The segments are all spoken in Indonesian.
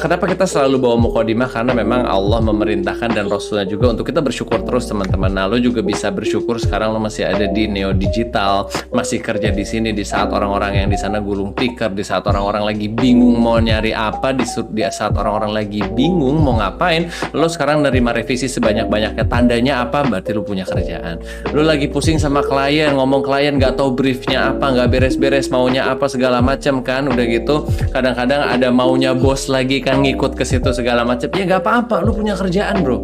Kenapa kita selalu bawa mukadimah? Karena memang Allah memerintahkan dan Rasulnya juga untuk kita bersyukur terus teman-teman. Nah, lo juga bisa bersyukur sekarang lo masih ada di Neo Digital, masih kerja di sini di saat orang-orang yang di sana gulung tikar, di saat orang-orang lagi bingung mau nyari apa, di saat orang-orang lagi bingung mau ngapain, lo sekarang nerima revisi sebanyak-banyaknya. Tandanya apa? Berarti lo punya kerjaan. Lo lagi pusing sama klien, ngomong klien nggak tahu briefnya apa, nggak beres-beres, maunya apa segala macam kan, udah gitu kadang-kadang ada maunya bos lagi kan, ngikut ke situ segala macam. Ya nggak apa-apa, lu punya kerjaan bro.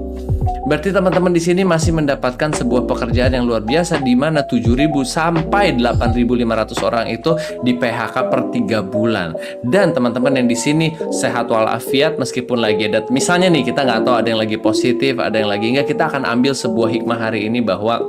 Berarti teman-teman di sini masih mendapatkan sebuah pekerjaan yang luar biasa, di mana 7.000 sampai 8.500 orang itu di PHK per 3 bulan. Dan teman-teman yang di sini sehat walafiat, meskipun lagi ada, misalnya nih kita nggak tahu ada yang lagi positif, ada yang lagi enggak, kita akan ambil sebuah hikmah hari ini bahwa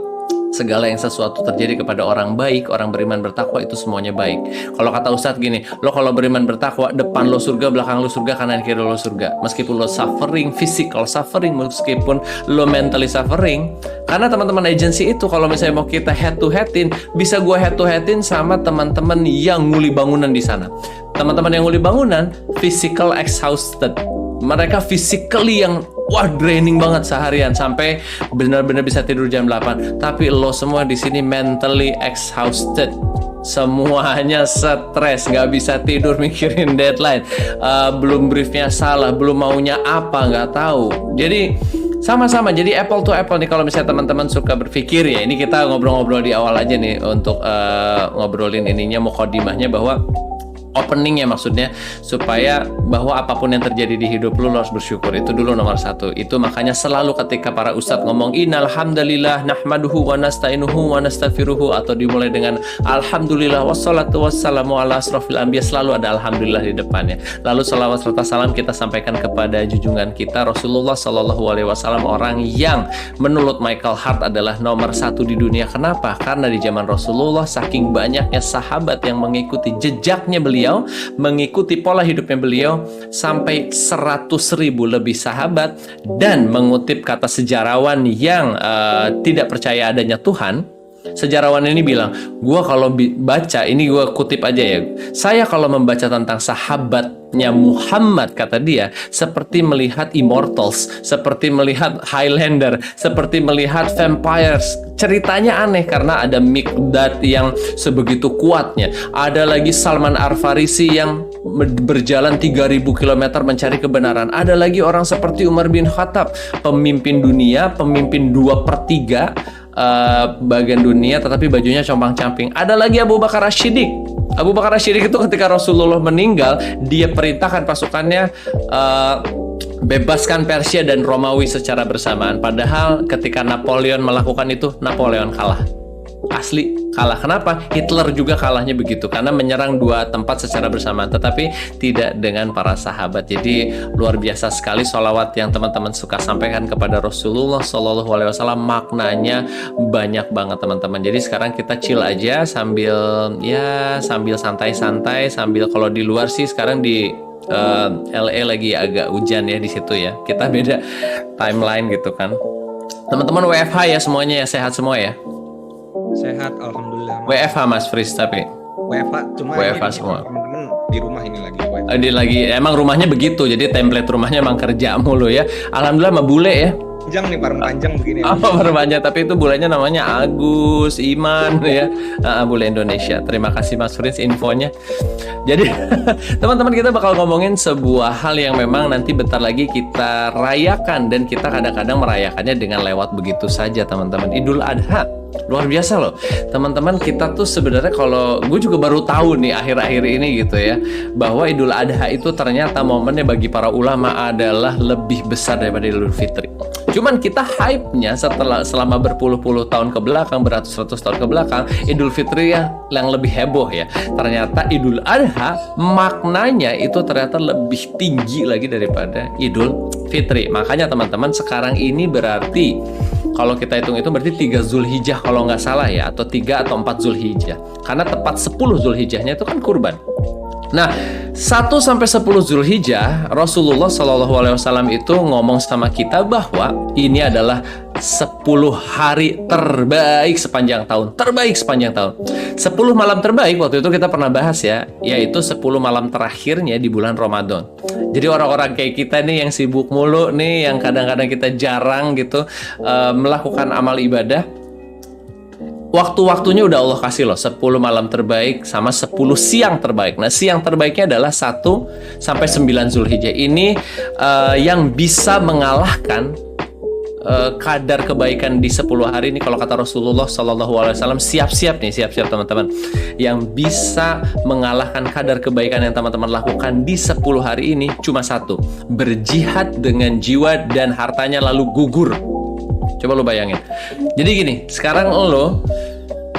segala yang sesuatu terjadi kepada orang baik, orang beriman bertakwa itu semuanya baik. Kalau kata Ustadz gini, lo kalau beriman bertakwa, depan lo surga, belakang lo surga, kanan kiri lo surga. Meskipun lo suffering, physical suffering, meskipun lo mentally suffering. Karena teman-teman agensi itu kalau misalnya mau kita head to headin, bisa gue head to headin sama teman-teman yang nguli bangunan di sana. Teman-teman yang nguli bangunan, physical exhausted. Mereka physically yang draining banget seharian sampai benar-benar bisa tidur jam 8. Tapi lo semua di sini mentally exhausted. Semuanya stres, nggak bisa tidur mikirin deadline. Belum briefnya salah, belum maunya apa, nggak tahu. Jadi sama-sama, jadi apple to apple nih. Kalau misalnya teman-teman suka berpikir ya, ini kita ngobrol-ngobrol di awal aja nih untuk ngobrolin ininya, mukadimahnya bahwa openingnya maksudnya, supaya bahwa apapun yang terjadi di hidup lu harus bersyukur. Itu dulu nomor satu. Itu makanya selalu ketika para ustadz ngomong innal hamdalillah nahmaduhu wa nasta'inuhu wa nastaghfiruhu, atau dimulai dengan alhamdulillah wassalatu wassalamu ala asrofil anbiya, selalu ada alhamdulillah di depannya. Lalu salawat serta salam kita sampaikan kepada junjungan kita Rasulullah Shallallahu Alaihi Wasallam, orang yang menurut Michael Hart adalah nomor satu di dunia. Kenapa? Karena di zaman Rasulullah saking banyaknya sahabat yang mengikuti jejaknya beliau, mengikuti pola hidupnya beliau, sampai 100.000 lebih sahabat. Dan mengutip kata sejarawan yang tidak percaya adanya Tuhan, sejarawan ini bilang, gua kalau baca, ini gua kutip aja ya, saya kalau membaca tentang sahabatnya Muhammad, kata dia, seperti melihat immortals, seperti melihat Highlander, seperti melihat vampires. Ceritanya aneh karena ada Miqdad yang sebegitu kuatnya, ada lagi Salman Al-Farisi yang berjalan 3.000 km mencari kebenaran, ada lagi orang seperti Umar bin Khattab, pemimpin dunia, pemimpin 2/3 bagian dunia, tetapi bajunya compang-camping. Ada lagi Abu Bakar As-Siddiq. Abu Bakar As-Siddiq itu ketika Rasulullah meninggal, dia perintahkan pasukannya bebaskan Persia dan Romawi secara bersamaan. Padahal ketika Napoleon melakukan itu, Napoleon kalah. Asli kalah. Kenapa? Hitler juga kalahnya begitu, karena menyerang dua tempat secara bersamaan, tetapi tidak dengan para sahabat. Jadi luar biasa sekali sholawat yang teman-teman suka sampaikan kepada Rasulullah Shallallahu Alaihi Wasallam, maknanya banyak banget teman-teman. Jadi sekarang kita chill aja sambil santai-santai, sambil, kalau di luar sih sekarang di LA lagi agak hujan ya di situ ya. Kita beda timeline gitu kan. Teman-teman WFH ya semuanya ya, sehat semua ya. Sehat, alhamdulillah. WFH Mas Fris, tapi WFH cuma WFH ini semua. teman-teman di rumah ini lagi. Dia lagi emang rumahnya begitu, jadi template rumahnya emang kerja mulu ya. Alhamdulillah mah bule ya. Panjang nih, parang panjang begini. Apa panjang, tapi itu bulenya namanya Agus Iman ya. Bule Indonesia. Terima kasih Mas Fris infonya. Jadi teman-teman, kita bakal ngomongin sebuah hal yang memang nanti bentar lagi kita rayakan, dan kita kadang-kadang merayakannya dengan lewat begitu saja teman-teman. Idul Adha. Luar biasa loh teman-teman, kita tuh sebenarnya, kalau gue juga baru tahu nih akhir-akhir ini gitu ya, bahwa Idul Adha itu ternyata momennya bagi para ulama adalah lebih besar daripada Idul Fitri. Cuman kita hype-nya selama berpuluh-puluh tahun ke belakang, beratus-ratus tahun ke belakang, Idul Fitri yang lebih heboh ya. Ternyata Idul Adha maknanya itu ternyata lebih tinggi lagi daripada Idul Fitri. Makanya teman-teman, sekarang ini berarti kalau kita hitung itu berarti 3 Zulhijjah kalau nggak salah ya, atau 3 atau 4 Zulhijjah. Karena tepat 10 Zulhijjahnya itu kan kurban. Nah, 1 sampai 10 Zulhijjah, Rasulullah SAW itu ngomong sama kita bahwa ini adalah 10 hari terbaik sepanjang tahun. Terbaik sepanjang tahun. 10 malam terbaik waktu itu kita pernah bahas ya, yaitu 10 malam terakhirnya di bulan Ramadan. Jadi orang-orang kayak kita nih yang sibuk mulu nih, yang kadang-kadang kita jarang gitu melakukan amal ibadah, waktu-waktunya udah Allah kasih loh, 10 malam terbaik sama 10 siang terbaik. Nah, siang terbaiknya adalah 1 sampai 9 Zulhijjah. Ini yang bisa mengalahkan kadar kebaikan di 10 hari ini. Kalau kata Rasulullah SAW, siap-siap nih, siap-siap teman-teman. Yang bisa mengalahkan kadar kebaikan yang teman-teman lakukan di 10 hari ini cuma satu: berjihad dengan jiwa dan hartanya lalu gugur. Coba lo bayangin. Jadi gini, sekarang lo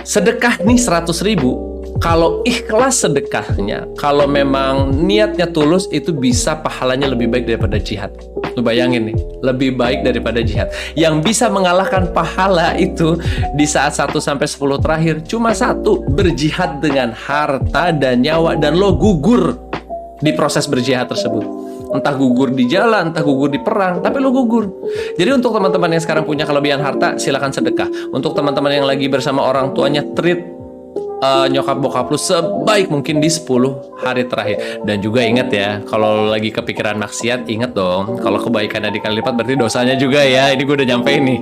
sedekah nih 100.000. Kalau ikhlas sedekahnya, kalau memang niatnya tulus, itu bisa pahalanya lebih baik daripada jihad. Lo bayangin nih, lebih baik daripada jihad. Yang bisa mengalahkan pahala itu di saat 1 sampai 10 terakhir cuma satu: berjihad dengan harta dan nyawa, dan lo gugur di proses berjihad tersebut. Entah gugur di jalan, entah gugur di perang, tapi lo gugur. Jadi untuk teman-teman yang sekarang punya kelebihan harta, silakan sedekah. Untuk teman-teman yang lagi bersama orang tuanya, treat nyokap bokap lu sebaik mungkin di 10 hari terakhir. Dan juga ingat ya, kalau lagi kepikiran maksiat, ingat dong, kalau kebaikannya dikali lipat berarti dosanya juga ya. Ini gue udah nyampe nih.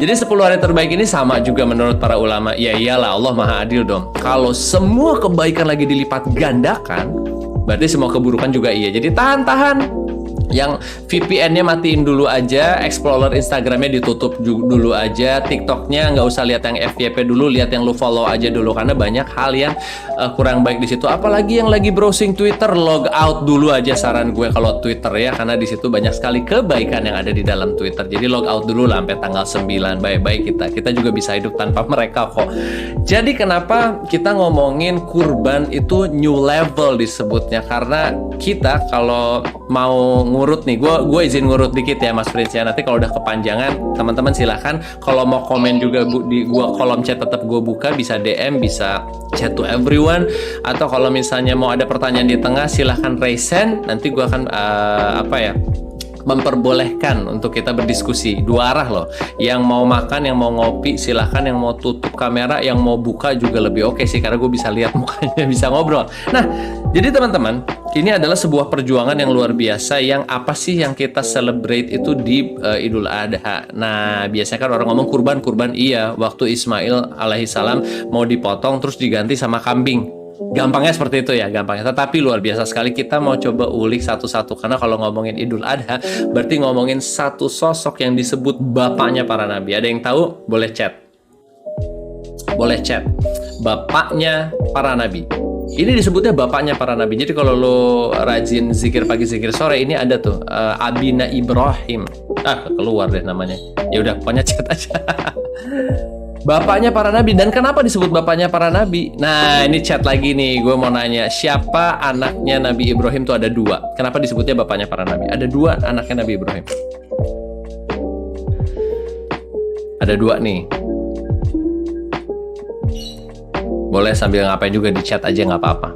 Jadi 10 hari terbaik ini sama juga menurut para ulama. Ya iyalah, Allah maha adil dong. Kalau semua kebaikan lagi dilipat gandakan, berarti semua keburukan juga iya. Jadi tahan-tahan. Yang VPN-nya matiin dulu aja, Explorer Instagramnya ditutup dulu aja, TikToknya nggak usah lihat yang FYP dulu, lihat yang lu follow aja dulu, karena banyak hal yang kurang baik di situ. Apalagi yang lagi browsing Twitter, log out dulu aja saran gue kalau Twitter ya, karena di situ banyak sekali kebaikan yang ada di dalam Twitter. Jadi log out dulu lah sampai tanggal 9. Baik-baik kita juga bisa hidup tanpa mereka kok. Jadi kenapa kita ngomongin kurban itu new level disebutnya, karena kita kalau mau ngurut nih, gue izin ngurut dikit ya Mas Prince ya. Nanti kalau udah kepanjangan, teman-teman silahkan. Kalau mau komen juga di gua kolom chat tetap gue buka, bisa DM, bisa chat to everyone. Atau kalau misalnya mau ada pertanyaan di tengah, silahkan raise hand. Nanti gue akan memperbolehkan untuk kita berdiskusi dua arah loh. Yang mau makan, yang mau ngopi, silahkan. Yang mau tutup kamera, yang mau buka juga lebih oke sih, karena gue bisa lihat mukanya, bisa ngobrol. Nah, jadi teman-teman, ini adalah sebuah perjuangan yang luar biasa. Yang apa sih yang kita celebrate itu di Idul Adha. Nah, biasanya kan orang ngomong kurban. Iya, waktu Ismail alaihissalam mau dipotong terus diganti sama kambing. Gampangnya seperti itu ya, gampangnya. Tetapi luar biasa sekali, kita mau coba ulik satu-satu. Karena kalau ngomongin Idul Adha, berarti ngomongin satu sosok yang disebut bapaknya para nabi. Ada yang tahu? Boleh chat. Boleh chat. Bapaknya para nabi. Ini disebutnya bapaknya para nabi. Jadi kalau lo rajin zikir pagi, zikir sore, ini ada tuh Abina Ibrahim. Keluar deh namanya. Ya udah, pokoknya chat aja. Bapaknya para nabi. Dan kenapa disebut bapaknya para nabi? Nah, ini chat lagi nih. Gue mau nanya, siapa anaknya Nabi Ibrahim tuh ada 2? Kenapa disebutnya bapaknya para nabi? Ada 2 anaknya Nabi Ibrahim. Ada 2 nih. Boleh sambil ngapain juga di chat aja, nggak apa-apa.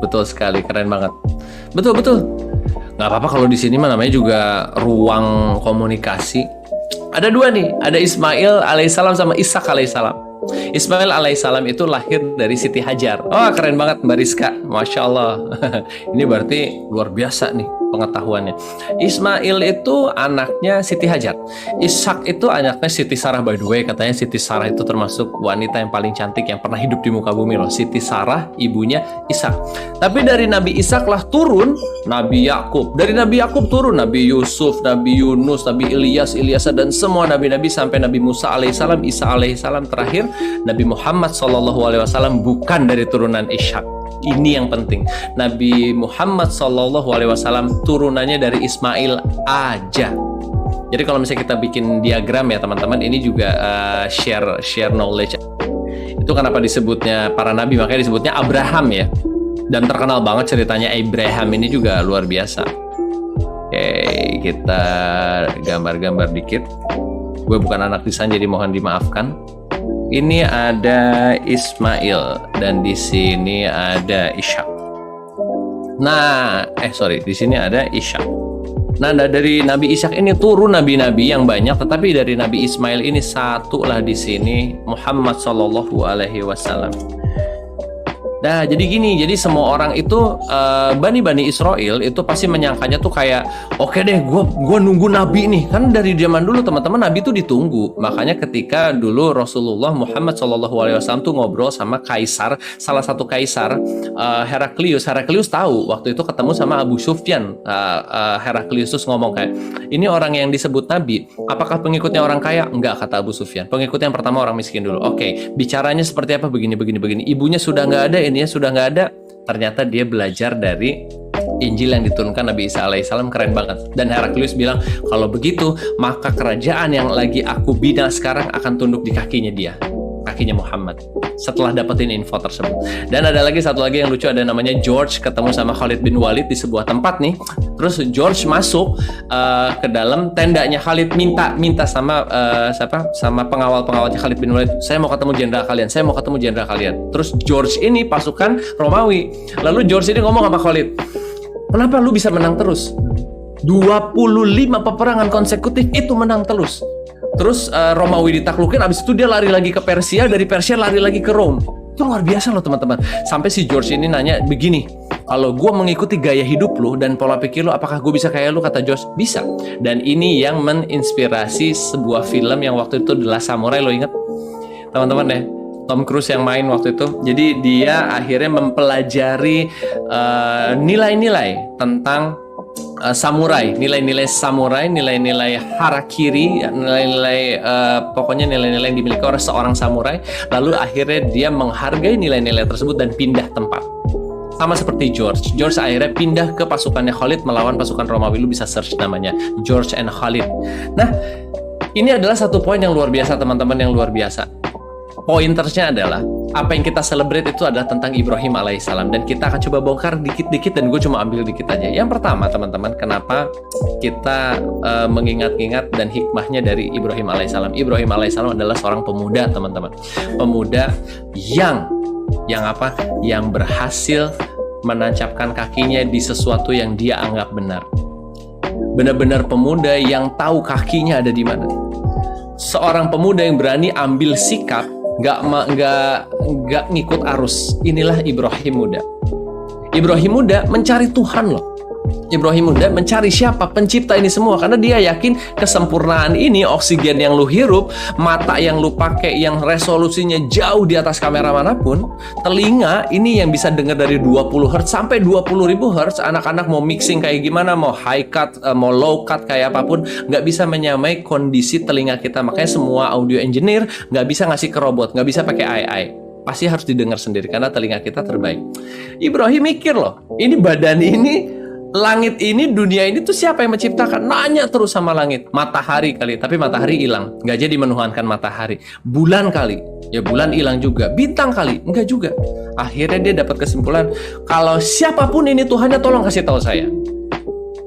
Betul sekali, keren banget. Betul. Nggak apa-apa kalau di sini mah namanya juga ruang komunikasi. Ada 2 nih, ada Ismail alaihissalam sama Ishak alaihissalam. Ismail alaihissalam itu lahir dari Siti Hajar. Oh, keren banget Mbak Rizka, Masya Allah. Ini berarti luar biasa nih pengetahuannya. Ismail itu anaknya Siti Hajar. Ishak itu anaknya Siti Sarah. By the way, katanya Siti Sarah itu termasuk wanita yang paling cantik yang pernah hidup di muka bumi loh. Siti Sarah, ibunya Ishak. Tapi dari Nabi Ishak lah turun Nabi Yakub. Dari Nabi Yakub turun Nabi Yusuf, Nabi Yunus, Nabi Ilyas, dan semua nabi-nabi sampai Nabi Musa alaihissalam, Isa alaihissalam, terakhir Nabi Muhammad SAW bukan dari turunan Ishak. Ini yang penting. Nabi Muhammad SAW turunannya dari Ismail aja. Jadi kalau misalnya kita bikin diagram ya teman-teman, ini juga share knowledge. Itu kenapa disebutnya para nabi, makanya disebutnya Abraham ya. Dan terkenal banget ceritanya Abraham ini juga luar biasa. Oke, kita gambar-gambar dikit. Gue bukan anak desain jadi mohon dimaafkan. Ini ada Ismail dan di sini ada Ishak. Nah, di sini ada Ishak. Nah, dari Nabi Ishak ini turun nabi-nabi yang banyak, tetapi dari Nabi Ismail ini satu lah di sini, Muhammad Shallallahu Alaihi Wasallam. Nah, jadi gini, jadi semua orang itu Bani Israel itu pasti menyangkanya tuh kayak oke deh, gua nunggu nabi nih. Kan dari zaman dulu teman-teman nabi itu ditunggu. Makanya ketika dulu Rasulullah Muhammad SAW tuh ngobrol sama kaisar, salah satu kaisar Heraklius tahu waktu itu ketemu sama Abu Sufyan. Heraklius terus ngomong kayak, ini orang yang disebut nabi, apakah pengikutnya orang kaya? Enggak, kata Abu Sufyan. Pengikutnya yang pertama orang miskin dulu. Oke, bicaranya seperti apa? Begini. Ibunya sudah nggak ada, ininya sudah nggak ada. Ternyata dia belajar dari Injil yang diturunkan Nabi Isa alaihissalam, keren banget. Dan Heraklius bilang, kalau begitu maka kerajaan yang lagi aku bina sekarang akan tunduk di kakinya Muhammad, setelah dapetin info tersebut. Dan ada satu lagi yang lucu, ada namanya George ketemu sama Khalid bin Walid di sebuah tempat nih. Terus George masuk ke dalam tendanya Khalid, minta sama pengawalnya Khalid bin Walid, saya mau ketemu jenderal kalian. Terus George ini pasukan Romawi. Lalu George ini ngomong sama Khalid, kenapa lu bisa menang terus? 25 peperangan konsekutif itu menang terus. Terus Romawi ditaklukin, abis itu dia lari lagi ke Persia, dari Persia lari lagi ke Rome. Itu luar biasa loh teman-teman. Sampai si George ini nanya begini, kalau gue mengikuti gaya hidup lu dan pola pikir lu, apakah gue bisa kayak lu? Kata George, bisa. Dan ini yang menginspirasi sebuah film yang waktu itu The Last Samurai, lo ingat? Teman-teman deh, Tom Cruise yang main waktu itu. Jadi dia akhirnya mempelajari nilai-nilai tentang samurai, nilai-nilai samurai, nilai-nilai harakiri, pokoknya nilai-nilai yang dimiliki oleh seorang samurai. Lalu akhirnya dia menghargai nilai-nilai tersebut dan pindah tempat. Sama seperti George akhirnya pindah ke pasukannya Khalid melawan pasukan Romawi. Lu bisa search namanya George and Khalid. Nah, ini adalah satu poin yang luar biasa teman-teman, yang luar biasa. Pointersnya adalah apa yang kita celebrate itu adalah tentang Ibrahim alaihissalam, dan kita akan coba bongkar dikit-dikit, dan gue cuma ambil dikit aja. Yang pertama teman-teman, kenapa kita mengingat-ingat dan hikmahnya dari Ibrahim alaihissalam. Ibrahim alaihissalam adalah seorang pemuda teman-teman, pemuda yang berhasil menancapkan kakinya di sesuatu yang dia anggap benar. Benar-benar pemuda yang tahu kakinya ada di mana. Seorang pemuda yang berani ambil sikap, nggak ngikut arus. Inilah Ibrahim muda. Ibrahim muda mencari Tuhan loh. Ibrahim muda mencari siapa? Pencipta ini semua. Karena dia yakin kesempurnaan ini, oksigen yang lu hirup, mata yang lu pakai yang resolusinya jauh di atas kamera manapun, telinga ini yang bisa dengar dari 20 Hz sampai 20.000 Hz. Anak-anak mau mixing kayak gimana, mau high cut, mau low cut kayak apapun, nggak bisa menyamai kondisi telinga kita. Makanya semua audio engineer nggak bisa ngasih ke robot, nggak bisa pakai AI. Pasti harus didengar sendiri karena telinga kita terbaik. Ibrahim mikir loh, ini badan ini, langit ini, dunia ini tuh siapa yang menciptakan? Nanya terus sama langit. Matahari kali, tapi matahari hilang, nggak jadi menuhankan matahari. Bulan kali, ya bulan hilang juga. Bintang kali, enggak juga. Akhirnya dia dapat kesimpulan, kalau siapapun ini Tuhannya, tolong kasih tahu saya.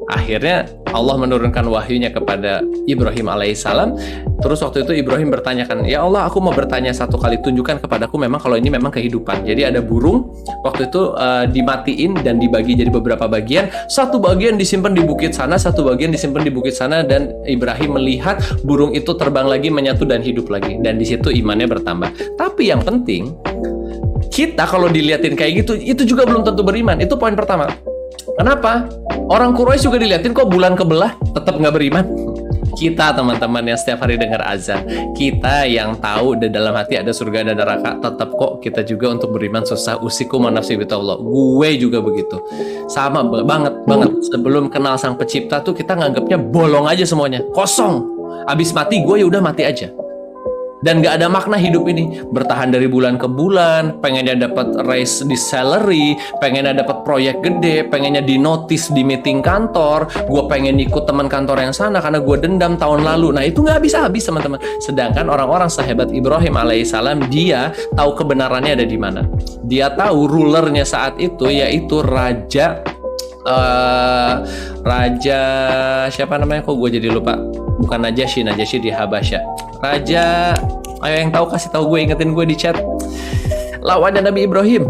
Akhirnya Allah menurunkan wahyunya kepada Ibrahim alaihissalam. Terus waktu itu Ibrahim bertanyakan, ya Allah, aku mau bertanya satu kali, tunjukkan kepadaku memang kalau ini memang kehidupan. Jadi ada burung, waktu itu dimatiin dan dibagi jadi beberapa bagian. Satu bagian disimpan di bukit sana, satu bagian disimpan di bukit sana, dan Ibrahim melihat burung itu terbang lagi, menyatu dan hidup lagi. Dan di situ imannya bertambah. Tapi yang penting, kita kalau diliatin kayak gitu, itu juga belum tentu beriman. Itu poin pertama. Kenapa? Orang Quraisy juga diliatin kok bulan kebelah, tetap nggak beriman. Kita teman-teman yang setiap hari dengar azan, kita yang tahu di dalam hati ada surga dan neraka, tetap kok kita juga untuk beriman susah. Usikum wa nafsi bitawallah. Gue juga begitu. Sama banget. Sebelum kenal sang pencipta tuh kita nganggapnya bolong aja semuanya, kosong. Abis mati gue ya udah mati aja. Dan gak ada makna hidup ini. Bertahan dari bulan ke bulan, pengennya dapat raise di salary, pengennya dapat proyek gede, pengennya di notice di meeting kantor, gue pengen ikut teman kantor yang sana karena gue dendam tahun lalu. Nah itu gak habis-habis teman-teman. Sedangkan orang-orang sehebat Ibrahim alaihissalam, dia tahu kebenarannya ada di mana. Dia tahu rulernya saat itu, yaitu raja siapa namanya, kok gue jadi lupa. Bukan Najasyi di Habasya. Raja Ayo yang tahu kasih tahu gue, ingetin gue di chat. Lawannya Nabi Ibrahim.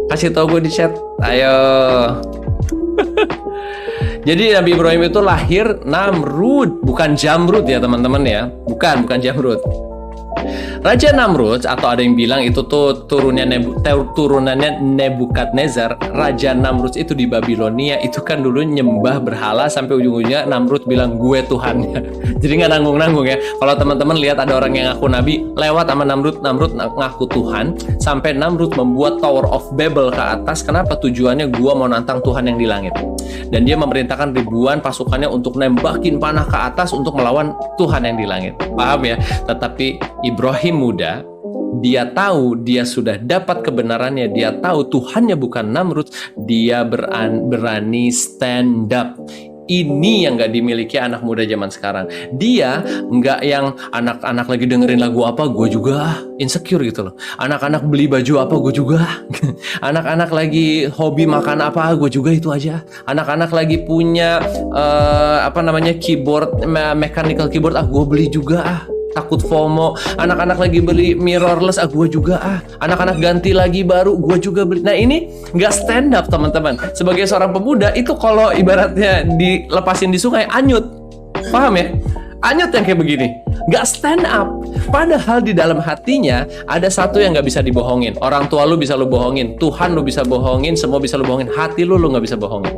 Kasih tahu gue di chat. Ayo. Jadi Nabi Ibrahim itu lahir Namrud, bukan Jamrud ya teman-teman ya. Bukan Jamrud. Raja Namrud, atau ada yang bilang itu tuh turunannya Nebukadnezar. Raja Namrud itu di Babilonia itu kan dulu nyembah berhala sampai ujung-ujungnya Namrud bilang gue Tuhannya. Jadi nggak nanggung-nanggung ya. Kalau teman-teman lihat ada orang yang ngaku nabi lewat sama Namrud ngaku Tuhan, sampai Namrud membuat Tower of Babel ke atas. Kenapa? Tujuannya gue mau nantang Tuhan yang di langit. Dan dia memerintahkan ribuan pasukannya untuk nembakin panah ke atas untuk melawan Tuhan yang di langit. Paham ya? Tetapi Ibrahim muda, dia tahu dia sudah dapat kebenarannya, dia tahu Tuhannya bukan Namrud, dia berani stand up. Ini yang gak dimiliki anak muda zaman sekarang. Dia nggak yang anak-anak lagi dengerin lagu apa, gue juga insecure gitu loh. Anak-anak beli baju apa, gue juga. Anak-anak lagi hobi makan apa, gue juga itu aja. Anak-anak lagi punya keyboard, mechanical keyboard, gue beli juga takut FOMO. Anak-anak lagi beli mirrorless, gue juga Anak-anak ganti lagi baru, gue juga beli. Nah ini nggak stand up teman-teman. Sebagai seorang pemuda itu kalau ibaratnya dilepasin di sungai anyut, paham ya? Anyut yang kayak begini, nggak stand up. Padahal di dalam hatinya ada satu yang nggak bisa dibohongin. Orang tua lu bisa lu bohongin, Tuhan lu bisa bohongin, semua bisa lu bohongin. Hati lu nggak bisa bohongin.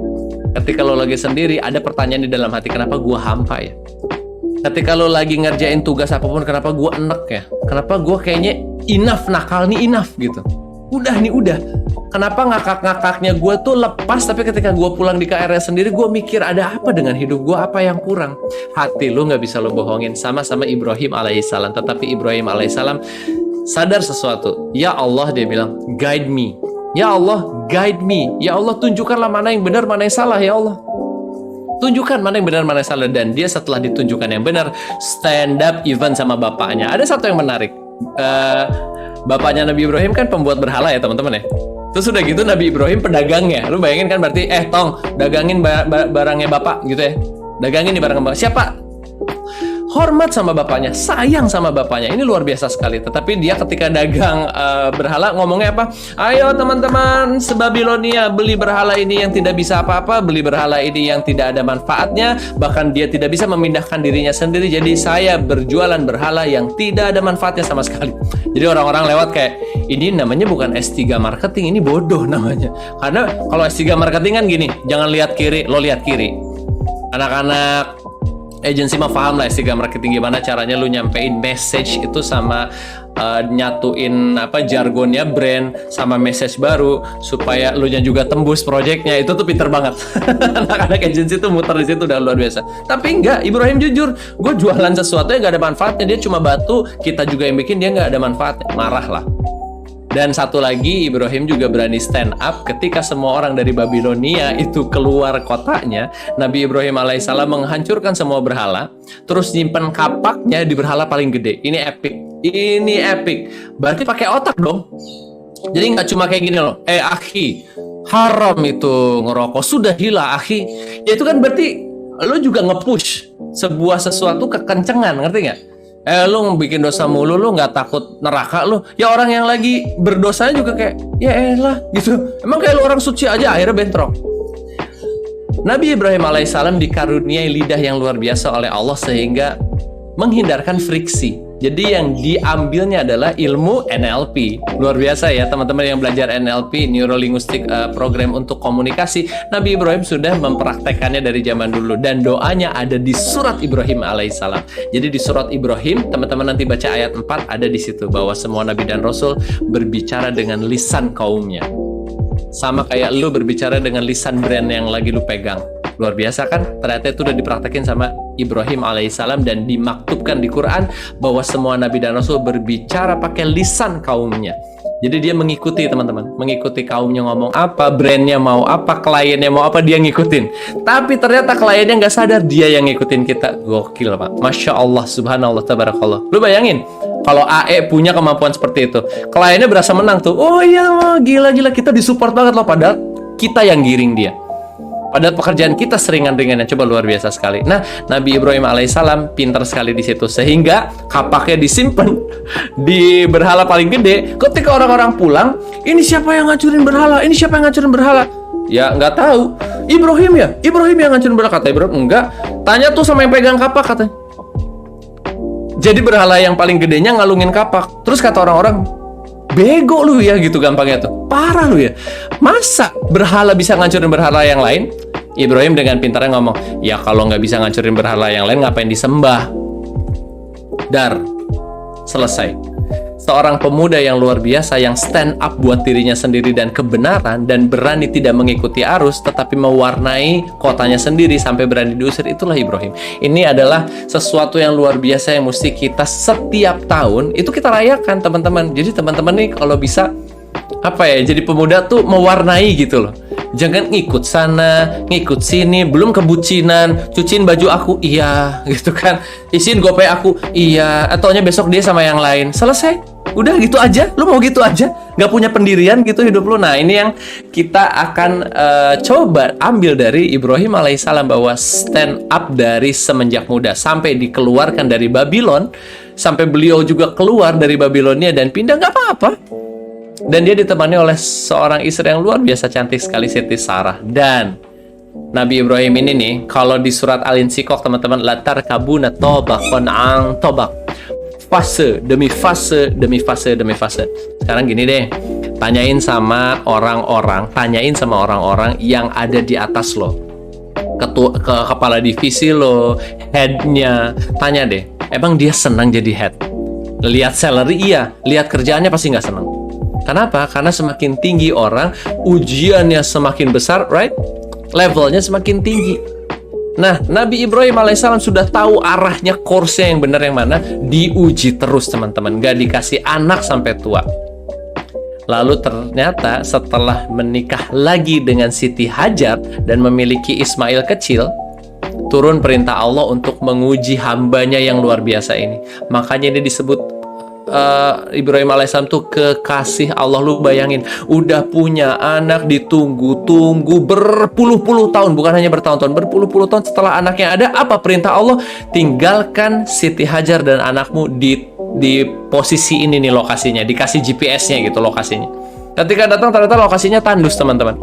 Ketika lu lagi sendiri ada pertanyaan di dalam hati, kenapa gue hampa ya? Ketika lo lagi ngerjain tugas apapun, kenapa gue enek ya? Kenapa gue kayaknya enough, nakal nih enough gitu. Udah. Kenapa ngakak-ngakaknya gue tuh lepas, tapi ketika gue pulang di KRL sendiri, gue mikir ada apa dengan hidup gue, apa yang kurang. Hati lo gak bisa lo bohongin. Sama-sama Ibrahim alaihissalam. Tetapi Ibrahim alaihissalam sadar sesuatu. Ya Allah, dia bilang, guide me. Ya Allah, guide me. Ya Allah, tunjukkanlah mana yang benar, mana yang salah ya Allah. Tunjukkan mana yang benar, mana yang salah. Dan dia setelah ditunjukkan yang benar, stand up even sama bapaknya. Ada satu yang menarik. Bapaknya Nabi Ibrahim kan pembuat berhala ya teman-teman ya. Terus udah gitu Nabi Ibrahim pedagangnya. Lu bayangin kan berarti, tong dagangin barangnya bapak gitu ya. Dagangin nih barang bapak. Siapa? Hormat sama bapaknya, sayang sama bapaknya. Ini luar biasa sekali. Tetapi dia ketika dagang berhala ngomongnya apa? Ayo teman-teman sebabilonia, beli berhala ini yang tidak bisa apa-apa, beli berhala ini yang tidak ada manfaatnya, bahkan dia tidak bisa memindahkan dirinya sendiri. Jadi saya berjualan berhala yang tidak ada manfaatnya sama sekali. Jadi orang-orang lewat kayak, ini namanya bukan S3 marketing, ini bodoh namanya. Karena kalau S3 marketing kan gini, jangan lihat kiri, lo lihat kiri. Anak-anak agensi mah paham lah S3 marketing gimana caranya lu nyampein message itu sama nyatuin jargonnya brand sama message baru supaya lu nya juga tembus projectnya. Itu tuh pinter banget. Anak-anak agensi tuh muter di situ udah luar biasa. Tapi enggak, Ibrahim jujur, gue jualan sesuatu yang gak ada manfaatnya, dia cuma batu, kita juga yang bikin, dia gak ada manfaatnya. Marah lah. Dan satu lagi, Ibrahim juga berani stand up ketika semua orang dari Babilonia itu keluar kotanya. Nabi Ibrahim alaihissalam menghancurkan semua berhala, terus nyimpen kapaknya di berhala paling gede. Ini epic. Berarti pakai otak dong. Jadi nggak cuma kayak gini loh. Akhi, haram itu ngerokok, sudah gila akhi. Ya itu kan berarti lo juga nge-push sebuah sesuatu kekencengan, ngerti nggak? Lu bikin dosa mulu, lu nggak takut neraka lu? Ya orang yang lagi berdosanya juga kayak, ya elah gitu. Emang kayak lu orang suci aja akhirnya bentrok. Nabi Ibrahim alaihissalam dikaruniai lidah yang luar biasa oleh Allah sehingga menghindarkan friksi. Jadi yang diambilnya adalah ilmu NLP. Luar biasa ya teman-teman yang belajar NLP, Neuro Linguistic Program untuk komunikasi. Nabi Ibrahim sudah mempraktekannya dari zaman dulu. Dan doanya ada di surat Ibrahim alaihissalam. Jadi di surat Ibrahim, teman-teman nanti baca ayat 4, ada di situ bahwa semua Nabi dan Rasul berbicara dengan lisan kaumnya. Sama kayak lu berbicara dengan lisan brand yang lagi lu pegang. Luar biasa kan? Ternyata itu udah dipraktekin sama Ibrahim alaihissalam dan dimaktubkan di Quran bahwa semua Nabi dan Rasul berbicara pakai lisan kaumnya. Jadi dia mengikuti teman-teman, mengikuti kaumnya ngomong apa, brandnya mau apa, kliennya mau apa, dia ngikutin. Tapi ternyata kliennya nggak sadar, dia yang ngikutin kita. Gokil Pak, Masya Allah, Subhanallah, Tabarakallah. Lu bayangin, kalau AE punya kemampuan seperti itu, kliennya berasa menang tuh. Oh iya, gila, kita disupport banget loh, padahal kita yang giring dia. Padahal pekerjaan kita seringan-ringannya, coba luar biasa sekali. Nah, Nabi Ibrahim alaihissalam pintar sekali di situ, sehingga kapaknya disimpan di berhala paling gede. Ketika orang-orang pulang, ini siapa yang ngancurin berhala? Ini siapa yang ngancurin berhala? Ya nggak tahu. Ibrahim ya, Ibrahim yang ngancurin berhala. Kata Ibrahim, enggak. Tanya tuh sama yang pegang kapak, katanya. Jadi berhala yang paling gedenya ngalungin kapak. Terus kata orang-orang, bego lu ya, gitu gampangnya tuh. Parah lu ya. Masa berhala bisa ngancurin berhala yang lain? Ibrahim dengan pintarnya ngomong, ya kalau nggak bisa ngancurin berhala yang lain, ngapain disembah? Dar. Selesai. Seorang pemuda yang luar biasa, yang stand up buat dirinya sendiri dan kebenaran, dan berani tidak mengikuti arus, tetapi mewarnai kotanya sendiri sampai berani diusir, itulah Ibrahim. Ini adalah sesuatu yang luar biasa yang mesti kita setiap tahun itu kita rayakan, teman-teman. Jadi teman-teman nih kalau bisa jadi pemuda tuh mewarnai gitu loh. Jangan ngikut sana, ngikut sini, belum kebucinan, cuciin baju aku, iya, gitu kan. Isiin gopay aku, iya, ataunya besok dia sama yang lain. Selesai. Udah gitu aja, lu mau gitu aja, nggak punya pendirian gitu hidup lu. Nah, ini yang kita akan coba ambil dari Ibrahim alaihissalam, bahwa stand up dari semenjak muda sampai dikeluarkan dari Babylon, sampai beliau juga keluar dari Babilonia dan pindah, nggak apa-apa. Dan dia ditemani oleh seorang istri yang luar biasa cantik sekali, Siti Sarah. Dan Nabi Ibrahim ini nih, kalau di surat Al-Insyikok teman-teman, latar kabuna tobakon ang tobak, fase demi fase demi fase demi fase. Sekarang gini deh, tanyain sama orang-orang yang ada di atas lo, kepala divisi lo, headnya, tanya deh, emang dia senang jadi head? Lihat salary iya, lihat kerjaannya pasti nggak senang. Kenapa? Karena semakin tinggi orang, ujiannya semakin besar, right? Levelnya semakin tinggi. Nah, Nabi Ibrahim alaihissalam sudah tahu arahnya, course-nya yang benar yang mana. Diuji terus, teman-teman. Gak dikasih anak sampai tua. Lalu ternyata setelah menikah lagi dengan Siti Hajar dan memiliki Ismail kecil, turun perintah Allah untuk menguji hambanya yang luar biasa ini. Makanya ini disebut Ibrahim alaihissalam tuh kekasih Allah. Lu bayangin, udah punya anak, ditunggu-tunggu berpuluh-puluh tahun, bukan hanya bertahun-tahun, berpuluh-puluh tahun. Setelah anaknya ada, apa perintah Allah? Tinggalkan Siti Hajar dan anakmu di posisi ini nih lokasinya, dikasih GPS-nya gitu lokasinya. Ketika datang ternyata lokasinya tandus, teman-teman.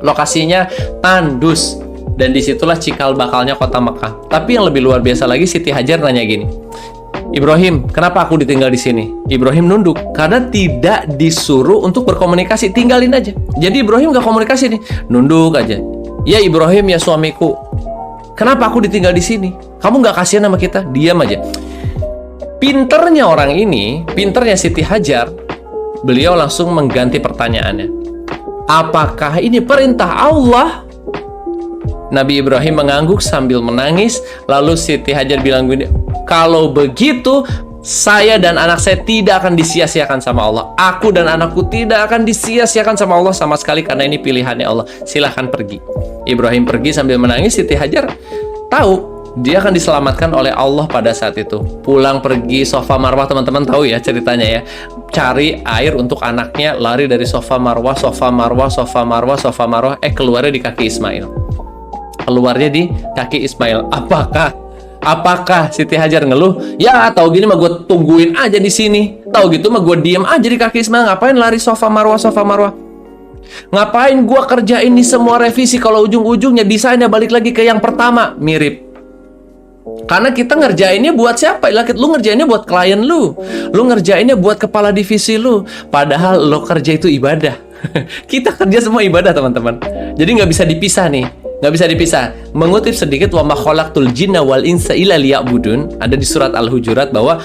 Lokasinya tandus, dan disitulah cikal bakalnya kota Mekah. Tapi yang lebih luar biasa lagi, Siti Hajar nanya gini, Ibrahim, kenapa aku ditinggal di sini? Ibrahim nunduk karena tidak disuruh untuk berkomunikasi, tinggalin aja. Jadi Ibrahim gak komunikasi nih, nunduk aja. Ya Ibrahim, ya suamiku, kenapa aku ditinggal di sini? Kamu gak kasihan sama kita? Diam aja. Pinternya orang ini, pinternya Siti Hajar, beliau langsung mengganti pertanyaannya. Apakah ini perintah Allah? Nabi Ibrahim mengangguk sambil menangis. Lalu Siti Hajar bilang gini, kalau begitu saya dan anak saya tidak akan disia-siakan sama Allah. Aku dan anakku tidak akan disia-siakan sama Allah sama sekali, karena ini pilihannya Allah. Silahkan pergi. Ibrahim pergi sambil menangis. Siti Hajar tahu dia akan diselamatkan oleh Allah pada saat itu. Pulang pergi Sofa Marwah, teman-teman tahu ya ceritanya ya. Cari air untuk anaknya, lari dari Sofa Marwah, Sofa Marwah, Sofa Marwah, Sofa Marwah. Keluarnya di kaki Ismail. Keluarnya di kaki Ismail. Apakah Siti Hajar ngeluh? Ya, tahu gini mah gue tungguin aja di sini. Tahu gitu mah gue diem aja di kaki Ismail. Ngapain lari Sofa Marwah, Sofa Marwah? Ngapain gue kerjain ini semua revisi kalau ujung-ujungnya desainnya balik lagi ke yang pertama? Mirip. Karena kita ngerjainnya buat siapa? Lu ngerjainnya buat klien lu. Lu ngerjainnya buat kepala divisi lu. Padahal lo kerja itu ibadah. Kita kerja semua ibadah, teman-teman. Jadi nggak bisa dipisah nih. Nggak bisa dipisah. Mengutip sedikit, wa ma khalaqtul jinna wal insa illa liya'budun, ada di surat Al-Hujurat bahwa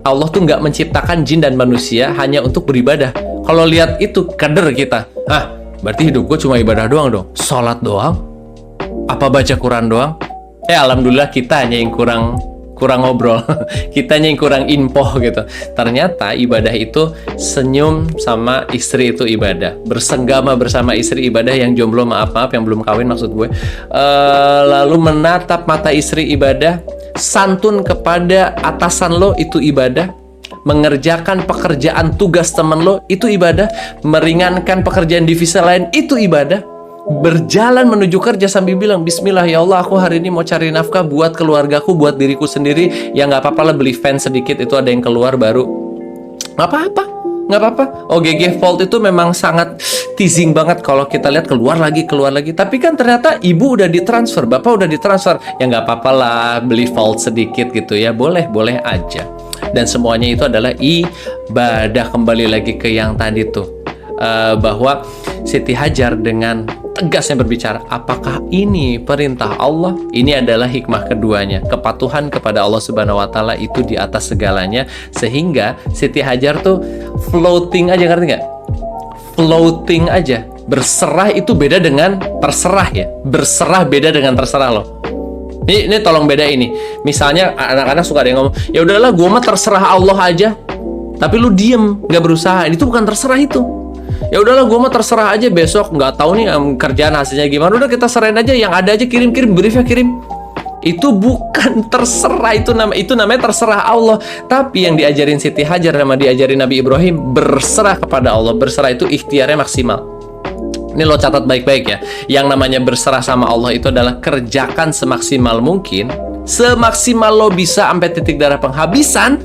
Allah tuh nggak menciptakan jin dan manusia hanya untuk beribadah. Kalau lihat itu kader kita, berarti hidup gue cuma ibadah doang dong, sholat doang, apa baca Quran doang? Alhamdulillah kita hanya yang kurang ngobrol, kitanya yang kurang infoh gitu. Ternyata ibadah itu senyum sama istri itu ibadah, bersenggama bersama istri ibadah, yang jomblo maaf yang belum kawin maksud gue, lalu menatap mata istri ibadah, santun kepada atasan lo itu ibadah, mengerjakan pekerjaan tugas teman lo itu ibadah, meringankan pekerjaan divisi lain itu ibadah. berjalan menuju kerja sambil bilang, Bismillah ya Allah, aku hari ini mau cari nafkah buat keluargaku, buat diriku sendiri. Ya nggak apa-apa lah, beli fan sedikit, itu ada yang keluar baru. Nggak apa-apa, nggak apa-apa. OGG Vault itu memang sangat teasing banget kalau kita lihat keluar lagi. Tapi kan ternyata ibu udah ditransfer, bapak udah ditransfer. Ya nggak apa-apa lah, beli Vault sedikit gitu ya, boleh aja. Dan semuanya itu adalah ibadah. Kembali lagi ke yang tadi tuh, bahwa Siti Hajar dengan tegasnya berbicara, apakah ini perintah Allah? Ini adalah hikmah keduanya, kepatuhan kepada Allah Subhanahu wa Ta'ala itu di atas segalanya, sehingga Siti Hajar tuh floating aja, ngerti nggak? Floating aja. Berserah itu beda dengan terserah ya. Berserah beda dengan terserah loh. Ini tolong beda ini. Misalnya anak-anak suka ada yang ngomong, ya udahlah, gue mah terserah Allah aja. Tapi lu diem, nggak berusaha. Itu bukan terserah itu. Ya udahlah, gue mah terserah aja, besok nggak tahu nih kerjaan hasilnya gimana, udah kita serahin aja, yang ada aja kirim briefnya kirim. Itu bukan terserah, itu namanya terserah Allah. Tapi yang diajarin Siti Hajar sama diajarin Nabi Ibrahim, berserah kepada Allah. Berserah itu ikhtiarnya maksimal. Ini lo catat baik-baik ya. Yang namanya berserah sama Allah itu adalah kerjakan semaksimal mungkin, semaksimal lo bisa sampai titik darah penghabisan,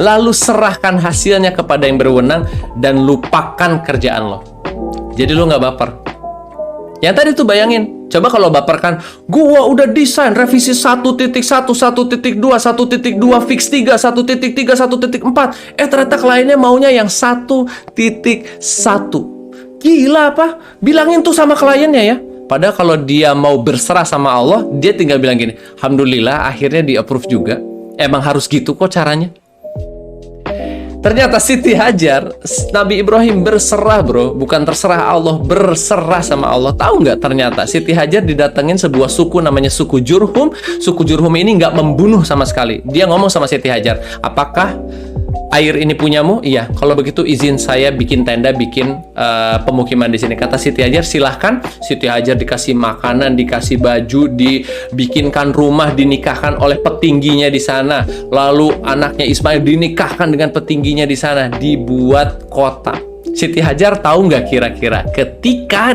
lalu serahkan hasilnya kepada yang berwenang dan lupakan kerjaan lo. Jadi lo nggak baper. Yang tadi tuh bayangin, coba kalau baper kan, gua udah desain revisi 1.1, 1.2, 1.2, fix 3, 1.3, 1.4. Ternyata kliennya maunya yang 1.1. Gila apa? Bilangin tuh sama kliennya ya. Padahal kalau dia mau berserah sama Allah, dia tinggal bilang gini, Alhamdulillah akhirnya di-approve juga. Emang harus gitu kok caranya. Ternyata Siti Hajar, Nabi Ibrahim berserah bro, bukan terserah Allah, berserah sama Allah. Tahu nggak ternyata Siti Hajar didatengin sebuah suku namanya suku Jurhum. Suku Jurhum ini nggak membunuh sama sekali. Dia ngomong sama Siti Hajar, apakah air ini punyamu? Iya. Kalau begitu izin saya bikin tenda, bikin pemukiman di sini. Kata Siti Hajar, silahkan. Siti Hajar dikasih makanan, dikasih baju, dibikinkan rumah, dinikahkan oleh petingginya di sana. Lalu anaknya Ismail dinikahkan dengan petingginya di sana. Dibuat kota. Siti Hajar tahu nggak kira-kira ketika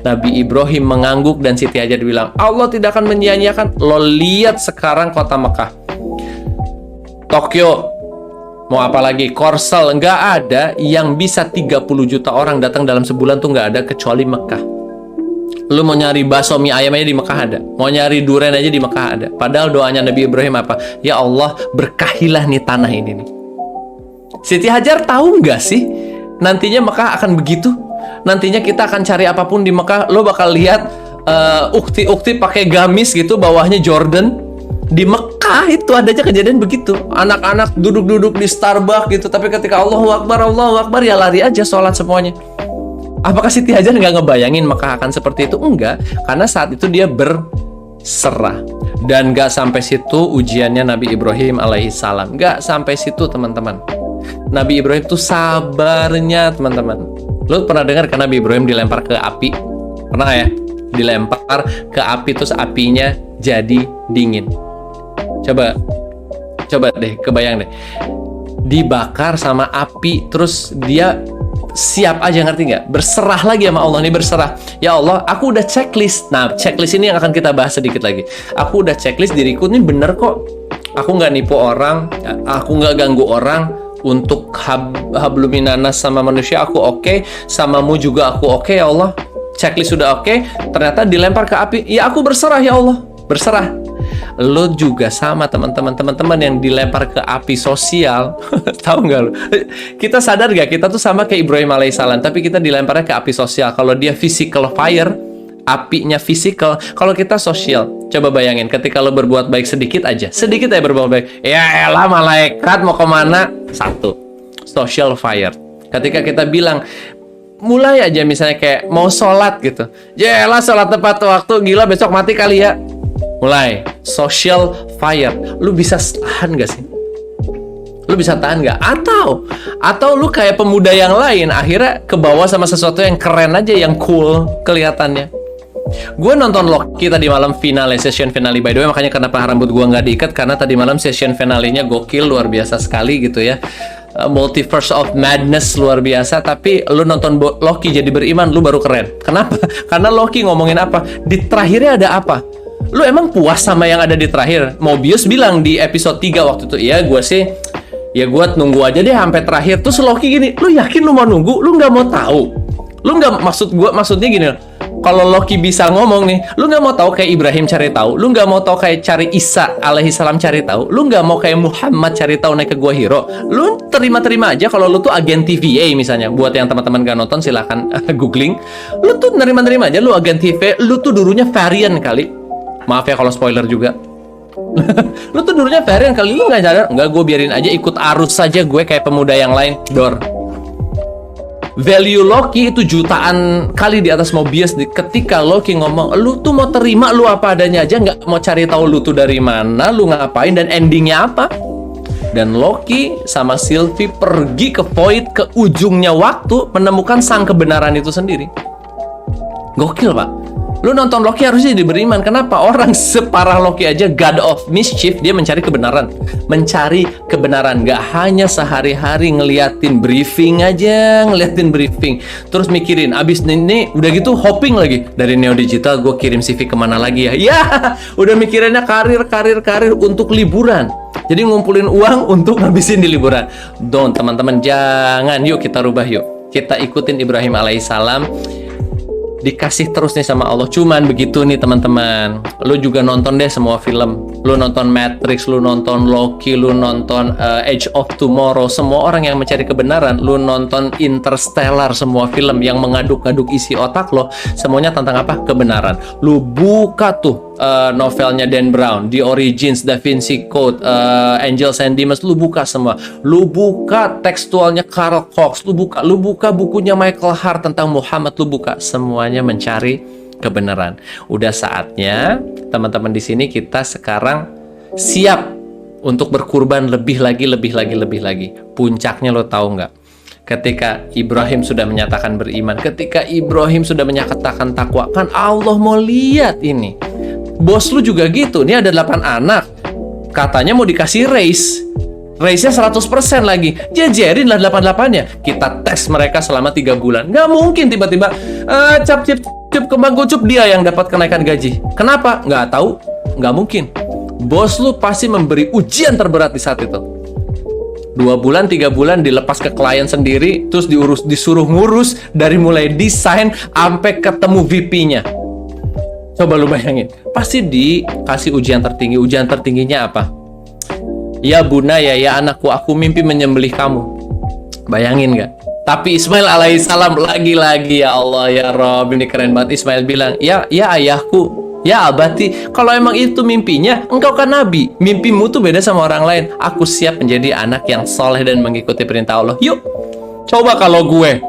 Nabi Ibrahim mengangguk dan Siti Hajar bilang, Allah tidak akan menyia-nyiakan. Lo lihat sekarang kota Mekah, Tokyo, mau apa lagi, Korsel, nggak ada yang bisa 30 juta orang datang dalam sebulan tuh, nggak ada kecuali Mekah. Lu mau nyari bakso mie ayam aja di Mekah ada, mau nyari durian aja di Mekah ada. Padahal doanya Nabi Ibrahim apa? Ya Allah, berkahilah nih tanah ini nih. Siti Hajar tahu nggak sih nantinya Mekah akan begitu? Nantinya kita akan cari apapun di Mekah, lo bakal lihat ukti-ukti pakai gamis gitu, bawahnya Jordan. Di Mekah itu adanya kejadian begitu. Anak-anak duduk-duduk di Starbucks gitu, tapi ketika Allahu Akbar ya lari aja sholat semuanya. Apakah Siti Hajar nggak ngebayangin Mekah akan seperti itu? Enggak, karena saat itu dia berserah. Dan nggak sampai situ ujiannya Nabi Ibrahim alaihissalam. Nggak sampai situ teman-teman. Nabi Ibrahim tuh sabarnya teman-teman. Lo pernah dengar kan Nabi Ibrahim dilempar ke api? Pernah ya? Dilempar ke api terus apinya jadi dingin. Coba deh, kebayang deh, dibakar sama api, terus dia siap aja, ngerti nggak? Berserah lagi sama Allah, nih berserah. Ya Allah, aku udah checklist. Nah, checklist ini yang akan kita bahas sedikit lagi. Aku udah checklist diriku ini bener kok. Aku nggak nipu orang, aku nggak ganggu orang. Untuk habluminanas sama manusia aku oke, samamu juga aku oke ya Allah. Checklist sudah oke, ternyata dilempar ke api. Ya aku berserah ya Allah, berserah. Lo juga sama teman-teman yang dilempar ke api sosial. Tahu nggak lo? Kita sadar nggak kita tuh sama kayak Ibrahim alaihissalam, tapi kita dilemparnya ke api sosial. Kalau dia physical fire, apinya physical. Kalau kita sosial, coba bayangin ketika lo berbuat baik sedikit aja berbuat baik. Ya elah malaikat mau kemana? Satu, social fire. Ketika kita bilang mulai aja misalnya kayak mau sholat gitu, ya elah sholat tepat waktu, gila besok mati kali ya. Mulai social fire. Lu bisa tahan gak sih? Lu bisa tahan gak? Atau lu kayak pemuda yang lain, akhirnya kebawa sama sesuatu yang keren aja, yang cool kelihatannya. Gue nonton Loki tadi malam finale, session finale. By the way, makanya kenapa rambut gue nggak diikat, karena tadi malam session finalenya gokil, luar biasa sekali gitu ya. multiverse of madness luar biasa, tapi lu nonton Loki jadi beriman, lu baru keren. Kenapa? Karena Loki ngomongin apa? Di terakhirnya ada apa? Lu emang puas sama yang ada di terakhir? Mobius bilang di episode 3 waktu itu, ya gue sih, ya gue nunggu aja deh sampai terakhir. Terus Loki gini, lu yakin lu mau nunggu? Lu nggak mau tahu? Lu nggak, maksudnya gini loh. Kalau Loki bisa ngomong nih, lu nggak mau tahu kayak Ibrahim cari tahu, lu nggak mau tahu kayak cari Isa alaihissalam cari tahu, lu nggak mau kayak Muhammad cari tahu naik ke Gua Hiro, lu terima-terima aja kalau lu tuh agen TVA misalnya. Buat yang teman-teman gak nonton silahkan googling. Lu tuh nerima-nerima aja, lu agen TVA, lu tuh dulunya varian kali. Maaf ya kalau spoiler juga. Lu tuh dulunya varian kali, lu nggak sadar? Nggak, gue biarin aja ikut arus saja gue kayak pemuda yang lain. Dor. Value Loki itu jutaan kali di atas Mobius. Ketika Loki ngomong, lu tuh mau terima lu apa adanya aja, nggak mau cari tahu lu tuh dari mana, lu ngapain, dan endingnya apa. Dan Loki sama Sylvie pergi ke Void, ke ujungnya waktu, menemukan sang kebenaran itu sendiri. Gokil, Pak. Lu nonton Loki harusnya jadi beriman. Kenapa? Orang separah Loki aja, God of Mischief, dia mencari kebenaran. Mencari kebenaran. Gak hanya sehari-hari ngeliatin briefing aja, ngeliatin briefing. Terus mikirin, abis ini udah gitu hopping lagi. Dari Neo Digital gue kirim CV kemana lagi ya? Ya, udah mikirinnya karir untuk liburan. Jadi ngumpulin uang untuk ngabisin di liburan. Don't, teman-teman, jangan. Yuk kita rubah yuk. Kita ikutin Ibrahim alaihissalam. Dikasih terus nih sama Allah. Cuman begitu nih teman-teman, lu juga nonton deh semua film. Lu nonton Matrix, lu nonton Loki, lu nonton Age of Tomorrow. Semua orang yang mencari kebenaran. Lu nonton Interstellar, semua film yang mengaduk-aduk isi otak lo, semuanya tentang apa? Kebenaran. Lu buka tuh novelnya Dan Brown, The Origins, Da Vinci Code, Angels and Demons, lu buka semua. Lu buka tekstualnya Karl Cox, lu buka bukunya Michael Hart tentang Muhammad, lu buka. Semuanya mencari kebenaran. Udah saatnya teman-teman di sini kita sekarang siap untuk berkurban lebih lagi. Puncaknya lo tahu nggak? Ketika Ibrahim sudah menyatakan beriman, ketika Ibrahim sudah menyatakan takwa, kan Allah mau lihat ini. Bos lu juga gitu. Ini ada 8 anak. Katanya mau dikasih raise-nya 100% lagi. Jejerin lah 88-nya. Kita tes mereka selama 3 bulan. Nggak mungkin tiba-tiba cap kembang kucup dia yang dapat kenaikan gaji. Kenapa? Nggak tahu. Nggak mungkin. Bos lu pasti memberi ujian terberat di saat itu. 2 bulan, 3 bulan dilepas ke klien sendiri, terus disuruh ngurus dari mulai desain sampai ketemu VP-nya. Coba lu bayangin, pasti dikasih ujian tertinggi. Ujian tertingginya apa? Ya Buna, ya anakku, aku mimpi menyembelih kamu. Bayangin nggak? Tapi Ismail alaihissalam lagi-lagi, ya Allah ya Rob, ini keren banget. Ismail bilang, ya ayahku, ya abati, kalau emang itu mimpinya, engkau kan nabi, mimpimu tuh beda sama orang lain. Aku siap menjadi anak yang soleh dan mengikuti perintah Allah. Yuk, coba kalau gue,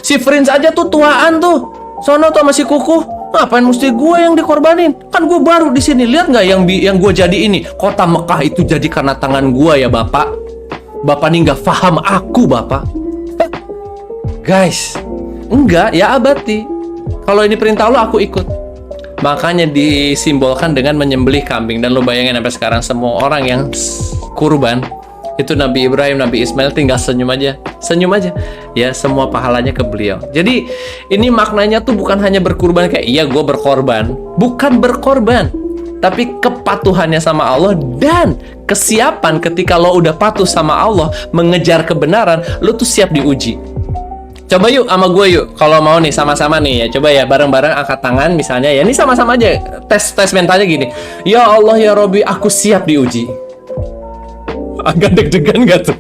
si Prince aja tuh tuaan tuh, sono tuh masih kukuh. Ngapain mesti gue yang dikorbanin? Kan gue baru di sini. Lihat nggak yang gue jadi ini? Kota Mekah itu jadi karena tangan gue ya Bapak. Bapak nih nggak paham aku Bapak. Guys, enggak ya abati. Kalau ini perintah Allah aku ikut. Makanya disimbolkan dengan menyembelih kambing. Dan lo bayangin sampai sekarang semua orang yang kurban itu Nabi Ibrahim, Nabi Ismail tinggal senyum aja. Ya, semua pahalanya ke beliau. Jadi ini maknanya tuh bukan hanya berkurban kayak iya gue berkorban, bukan berkorban, tapi kepatuhannya sama Allah dan kesiapan ketika lo udah patuh sama Allah mengejar kebenaran, lo tuh siap diuji. Coba yuk sama gue yuk, kalau mau nih sama-sama nih ya, coba ya bareng-bareng angkat tangan misalnya ya, ini sama-sama aja tes mentalnya gini. Ya Allah ya Robbi, aku siap diuji. Agak deg-degan gak tuh?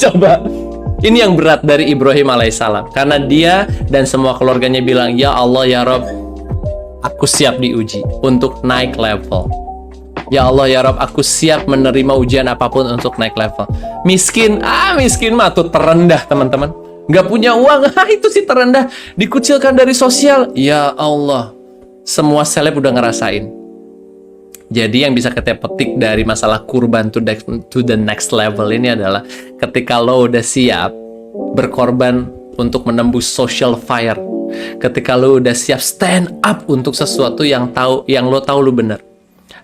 Coba. Ini yang berat dari Ibrahim alaihissalam. Karena dia dan semua keluarganya bilang, ya Allah ya Rob, aku siap diuji untuk naik level. Ya Allah ya Rob, aku siap menerima ujian apapun untuk naik level. Miskin mah tuh terendah teman-teman. Gak punya uang, itu sih terendah. Dikucilkan dari sosial. Ya Allah, semua seleb udah ngerasain. Jadi yang bisa kita petik dari masalah kurban to the next level ini adalah ketika lo udah siap berkorban untuk menembus social fire, ketika lo udah siap stand up untuk sesuatu yang lo tahu lo benar,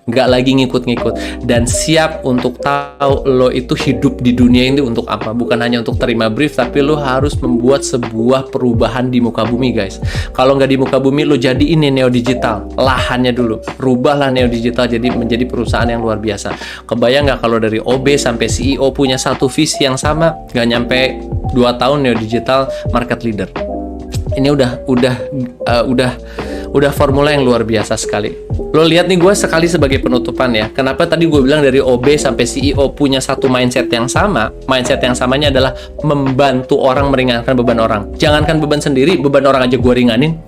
nggak lagi ngikut-ngikut, dan siap untuk tahu lo itu hidup di dunia ini untuk apa. Bukan hanya untuk terima brief, tapi lo harus membuat sebuah perubahan di muka bumi, guys. Kalau nggak di muka bumi, lo jadi ini Neo Digital, lahannya dulu, rubahlah Neo Digital jadi menjadi perusahaan yang luar biasa. Kebayang nggak kalau dari OB sampai CEO punya satu visi yang sama, nggak nyampe 2 tahun Neo Digital market leader. Ini udah formula yang luar biasa sekali. Lo lihat nih, gue sekali sebagai penutupan ya. Kenapa tadi gue bilang dari OB sampai CEO punya satu mindset yang sama? Mindset yang samanya adalah membantu orang meringankan beban orang. Jangankan beban sendiri, beban orang aja gue ringanin.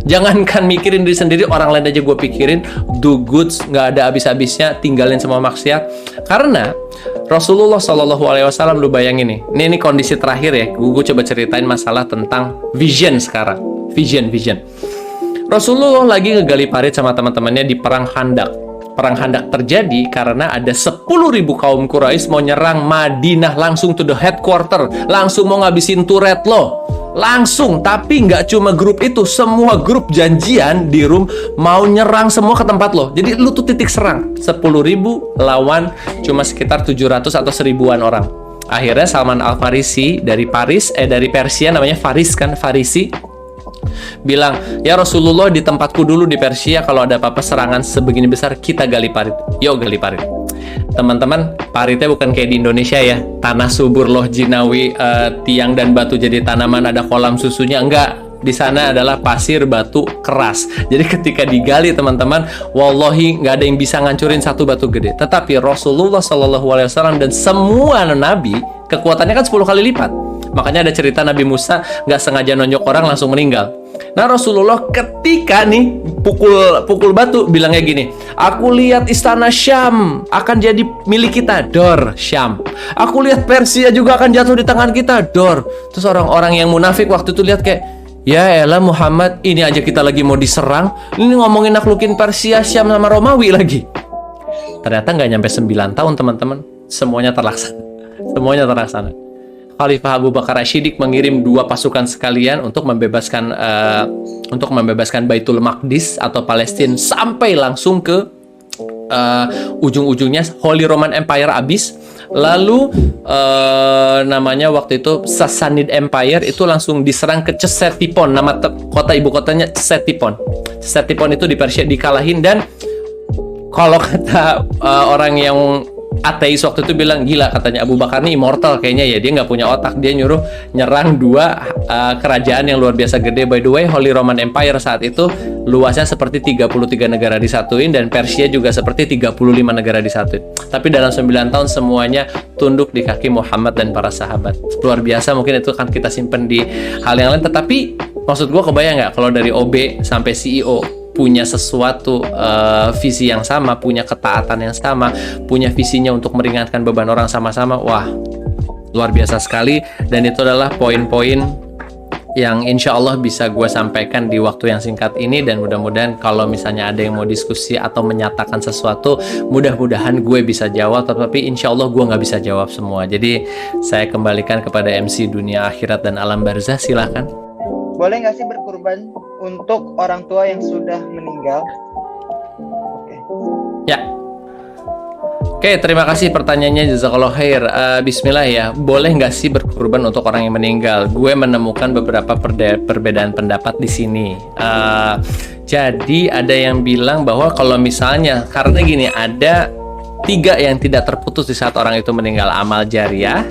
Jangankan mikirin diri sendiri, orang lain aja gue pikirin. Do goods, nggak ada habis-habisnya, tinggalin semua maksiat. Karena Rasulullah SAW, lu bayangin nih, ini kondisi terakhir ya. Gue coba ceritain masalah tentang vision sekarang. Vision. Rasulullah lagi ngegali parit sama teman-temannya di perang Khandak. Perang Khandak terjadi karena ada 10.000 kaum Quraisy mau nyerang Madinah langsung to the headquarter, langsung mau ngabisin turret lo. Langsung, tapi nggak cuma grup itu, semua grup janjian di room mau nyerang semua ke tempat lo. Jadi lu tuh titik serang 10.000 lawan cuma sekitar 700 atau 1000-an orang. Akhirnya Salman Al-Farisi dari Persia, namanya Faris kan, Farisi, bilang, ya Rasulullah, di tempatku dulu di Persia kalau ada apa-apa serangan sebegini besar, kita gali parit. Yuk gali parit. Teman-teman, paritnya bukan kayak di Indonesia ya, tanah subur loh jinawi, tiang dan batu jadi tanaman, ada kolam susunya. Enggak, di sana adalah pasir batu keras. Jadi ketika digali teman-teman, wallahi nggak ada yang bisa ngancurin satu batu gede. Tetapi Rasulullah SAW dan semua nabi kekuatannya kan 10 kali lipat. Makanya ada cerita Nabi Musa nggak sengaja nonjok orang langsung meninggal. Nah Rasulullah ketika nih pukul batu bilangnya gini, aku lihat istana Syam akan jadi milik kita, dor Syam. Aku lihat Persia juga akan jatuh di tangan kita, dor. Terus orang-orang yang munafik waktu itu lihat kayak, ya elah Muhammad, ini aja kita lagi mau diserang, ini ngomongin naklukin Persia, Syam sama Romawi lagi. Ternyata nggak nyampe 9 tahun teman-teman, semuanya terlaksana. Khalifah Abu Bakar As-Siddiq mengirim 2 pasukan sekalian untuk membebaskan Baitul Maqdis atau Palestina sampai langsung ke ujung-ujungnya Holy Roman Empire habis. Lalu namanya waktu itu Sassanid Empire itu langsung diserang ke Ctesiphon, nama kota ibu kotanya Ctesiphon. Ctesiphon itu di Persia dikalahin, dan kalau kata orang yang ateis waktu itu bilang, gila katanya Abu Bakar ini immortal kayaknya ya, dia nggak punya otak, dia nyuruh nyerang 2 kerajaan yang luar biasa gede. By the way, Holy Roman Empire saat itu luasnya seperti 33 negara disatuin, dan Persia juga seperti 35 negara disatuin. Tapi dalam 9 tahun semuanya tunduk di kaki Muhammad dan para sahabat. Luar biasa, mungkin itu kan kita simpen di hal yang lain. Tetapi maksud gue, kebayang nggak kalau dari OB sampai CEO punya sesuatu visi yang sama, punya ketaatan yang sama, punya visinya untuk meringankan beban orang sama-sama. Wah, luar biasa sekali. Dan itu adalah poin-poin yang insya Allah bisa gue sampaikan di waktu yang singkat ini. Dan mudah-mudahan kalau misalnya ada yang mau diskusi atau menyatakan sesuatu, mudah-mudahan gue bisa jawab. Tetapi insya Allah gue nggak bisa jawab semua. Jadi saya kembalikan kepada MC Dunia Akhirat dan Alam Barzah. Silahkan. Boleh nggak sih berkurban untuk orang tua yang sudah meninggal? Ya. Oke, terima kasih pertanyaannya, jazakallahu khair. Bismillah ya, boleh nggak sih berkurban untuk orang yang meninggal? Gue menemukan beberapa perbedaan pendapat di sini. Jadi ada yang bilang bahwa kalau misalnya, karena gini, ada 3 yang tidak terputus di saat orang itu meninggal: amal jariah,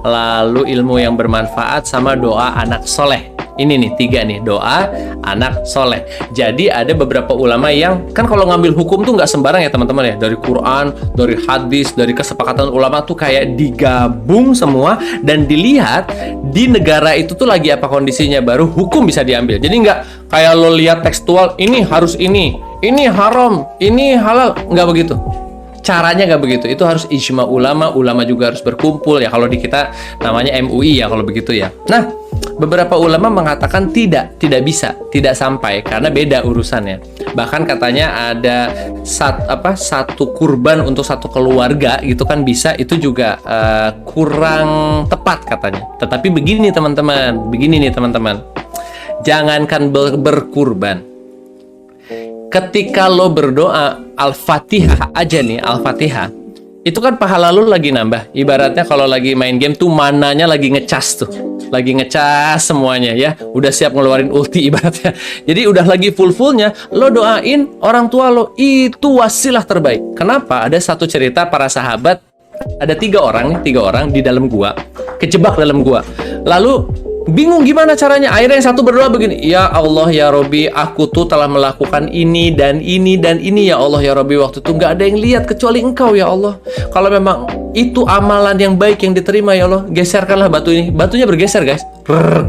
lalu ilmu yang bermanfaat, sama doa anak soleh. Ini nih 3 nih, doa anak soleh. Jadi ada beberapa ulama yang kan kalau ngambil hukum tuh nggak sembarang ya teman-teman ya. Dari Quran, dari hadis, dari kesepakatan ulama tuh kayak digabung semua dan dilihat di negara itu tuh lagi apa kondisinya, baru hukum bisa diambil. Jadi nggak kayak lo lihat tekstual, ini harus ini haram, ini halal, nggak begitu. Caranya nggak begitu, itu harus ijma ulama juga harus berkumpul ya. Kalau di kita namanya MUI ya kalau begitu ya. Nah, beberapa ulama mengatakan tidak bisa, tidak sampai karena beda urusannya. Bahkan katanya ada satu kurban untuk satu keluarga gitu kan bisa, itu juga kurang tepat katanya. Tetapi begini teman-teman, jangankan berkurban. ketika lo berdoa Al-Fatihah aja nih, Al-Fatihah, itu kan pahala lo lagi nambah. Ibaratnya kalau lagi main game tuh mananya lagi ngecas tuh. Lagi ngecas semuanya ya. Udah siap ngeluarin ulti ibaratnya. Jadi udah lagi full-fullnya, lo doain orang tua lo. Itu wasilah terbaik. Kenapa? Ada satu cerita para sahabat. Ada tiga orang di dalam gua. Kejebak dalam gua. Lalu bingung gimana caranya. Akhirnya yang satu berdoa begini, ya Allah ya Robbi, aku tuh telah melakukan ini dan ini dan ini ya Allah ya Robbi. Waktu itu nggak ada yang lihat kecuali engkau ya Allah. Kalau memang itu amalan yang baik yang diterima ya Allah, geserkanlah batu ini. Batunya bergeser guys. Rrrr.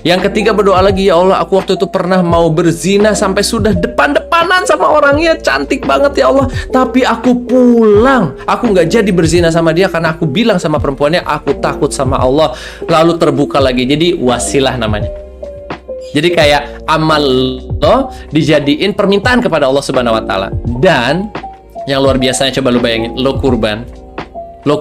Yang ketiga berdoa lagi, ya Allah, aku waktu itu pernah mau berzina sampai sudah depan-depanan sama orangnya, cantik banget ya Allah, tapi aku pulang, aku nggak jadi berzina sama dia karena aku bilang sama perempuannya aku takut sama Allah. Lalu terbuka lagi. Jadi wasilah namanya. Jadi kayak amal lo dijadiin permintaan kepada Allah Subhanahu wa taala. Dan yang luar biasanya, coba lu bayangin, lo kurban, lu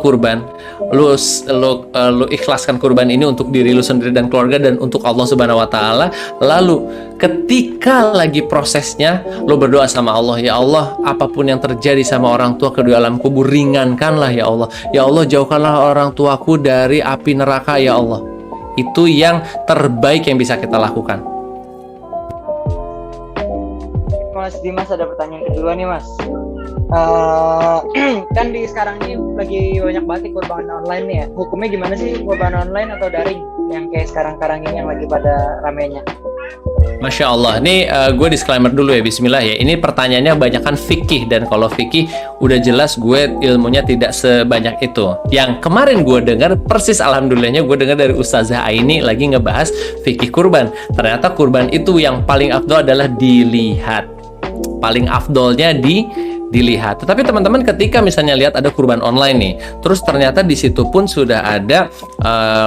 ikhlaskan kurban ini untuk diri lu sendiri dan keluarga dan untuk Allah Subhanahu wa taala. Lalu ketika lagi prosesnya lu berdoa sama Allah, ya Allah, apapun yang terjadi sama orang tua kedua alam kubur, ringankanlah ya Allah. Ya Allah, jauhkanlah orang tuaku dari api neraka ya Allah. Itu yang terbaik yang bisa kita lakukan. Mas Dimas, ada pertanyaan kedua nih Mas. Kan di sekarang ini lagi banyak banget kurban online nih ya. Hukumnya gimana sih, kurban online atau daring yang kayak sekarang-sekarang ini yang lagi pada ramenya? Masya Allah, ini gue disclaimer dulu ya, bismillah ya. Ini pertanyaannya kebanyakan fikih, dan kalau fikih udah jelas gue ilmunya tidak sebanyak itu. Yang kemarin gue dengar persis, alhamdulillahnya gue dengar dari Ustazah Aini lagi ngebahas fikih kurban. Ternyata kurban itu yang paling afdol adalah dilihat. Paling afdolnya dilihat. Tetapi teman-teman, ketika misalnya lihat ada kurban online nih, terus ternyata di situ pun sudah ada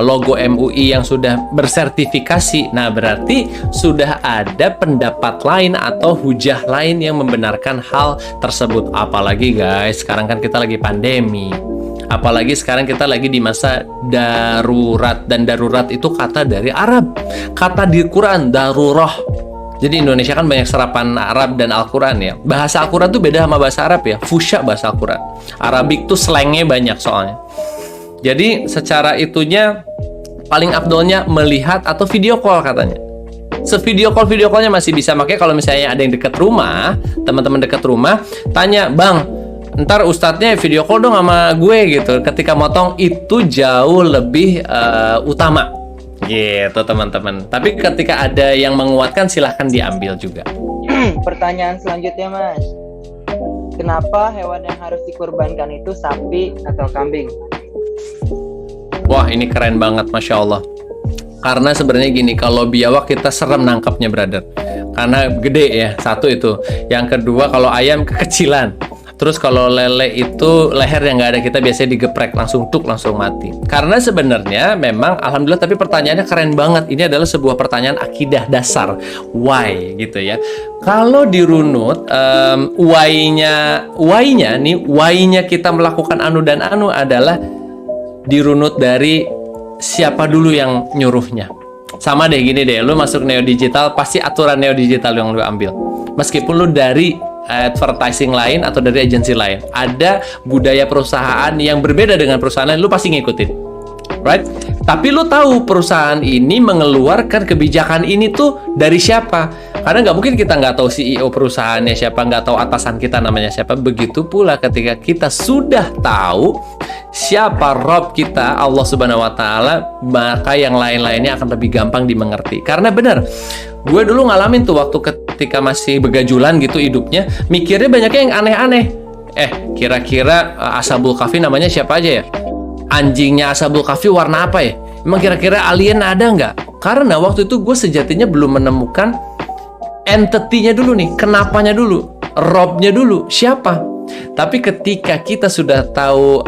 logo MUI yang sudah bersertifikasi. Nah, berarti sudah ada pendapat lain atau hujah lain yang membenarkan hal tersebut. Apalagi guys, sekarang kan kita lagi pandemi. Apalagi sekarang kita lagi di masa darurat, dan darurat itu kata dari Arab. Kata di Quran darurah. Jadi Indonesia kan banyak serapan Arab dan Al-Quran ya. Bahasa Al-Quran tuh beda sama bahasa Arab ya. Fusya bahasa Al-Quran. Arabik tuh slangnya banyak soalnya. Jadi secara itunya paling afdolnya melihat atau video call katanya. Video callnya masih bisa. Makanya kalau misalnya ada yang dekat rumah, teman-teman dekat rumah, tanya, bang, ntar ustadznya video call dong sama gue gitu. Ketika motong itu jauh lebih utama. Gitu teman-teman. Tapi ketika ada yang menguatkan, silahkan diambil juga. Pertanyaan selanjutnya Mas, kenapa hewan yang harus dikurbankan itu sapi atau kambing? Wah, ini keren banget, Masya Allah. Karena sebenarnya gini, kalau biawak kita serem nangkapnya brother, karena gede ya, satu itu. Yang kedua, kalau ayam kekecilan. Terus kalau lele itu leher yang nggak ada, kita biasanya digeprek langsung mati. Karena sebenarnya memang alhamdulillah, tapi pertanyaannya keren banget. Ini adalah sebuah pertanyaan akidah dasar. Why gitu ya. Kalau dirunut why-nya kita melakukan anu dan anu adalah dirunut dari siapa dulu yang nyuruhnya. Sama deh gini deh, lu masuk Neo Digital pasti aturan Neo Digital yang lu ambil. Meskipun lu dari advertising lain atau dari agensi lain, ada budaya perusahaan yang berbeda dengan perusahaan lain, lu pasti ngikutin, right? Tapi lu tahu perusahaan ini mengeluarkan kebijakan ini tuh dari siapa? Karena nggak mungkin kita nggak tahu CEO perusahaannya siapa, nggak tahu atasan kita namanya siapa. Begitu pula ketika kita sudah tahu siapa Rob kita, Allah Subhanahu wa taala, maka yang lain-lainnya akan lebih gampang dimengerti. Karena benar, gue dulu ngalamin tuh waktu ketika masih begajulan gitu hidupnya, mikirnya banyaknya yang aneh-aneh. Kira-kira Ashabul Kahfi namanya siapa aja ya? Anjingnya Ashabul Kahfi warna apa ya? Emang kira-kira alien ada nggak? Karena waktu itu gue sejatinya belum menemukan entity-nya dulu nih, kenapanya dulu, Robnya dulu, siapa? Tapi ketika kita sudah tahu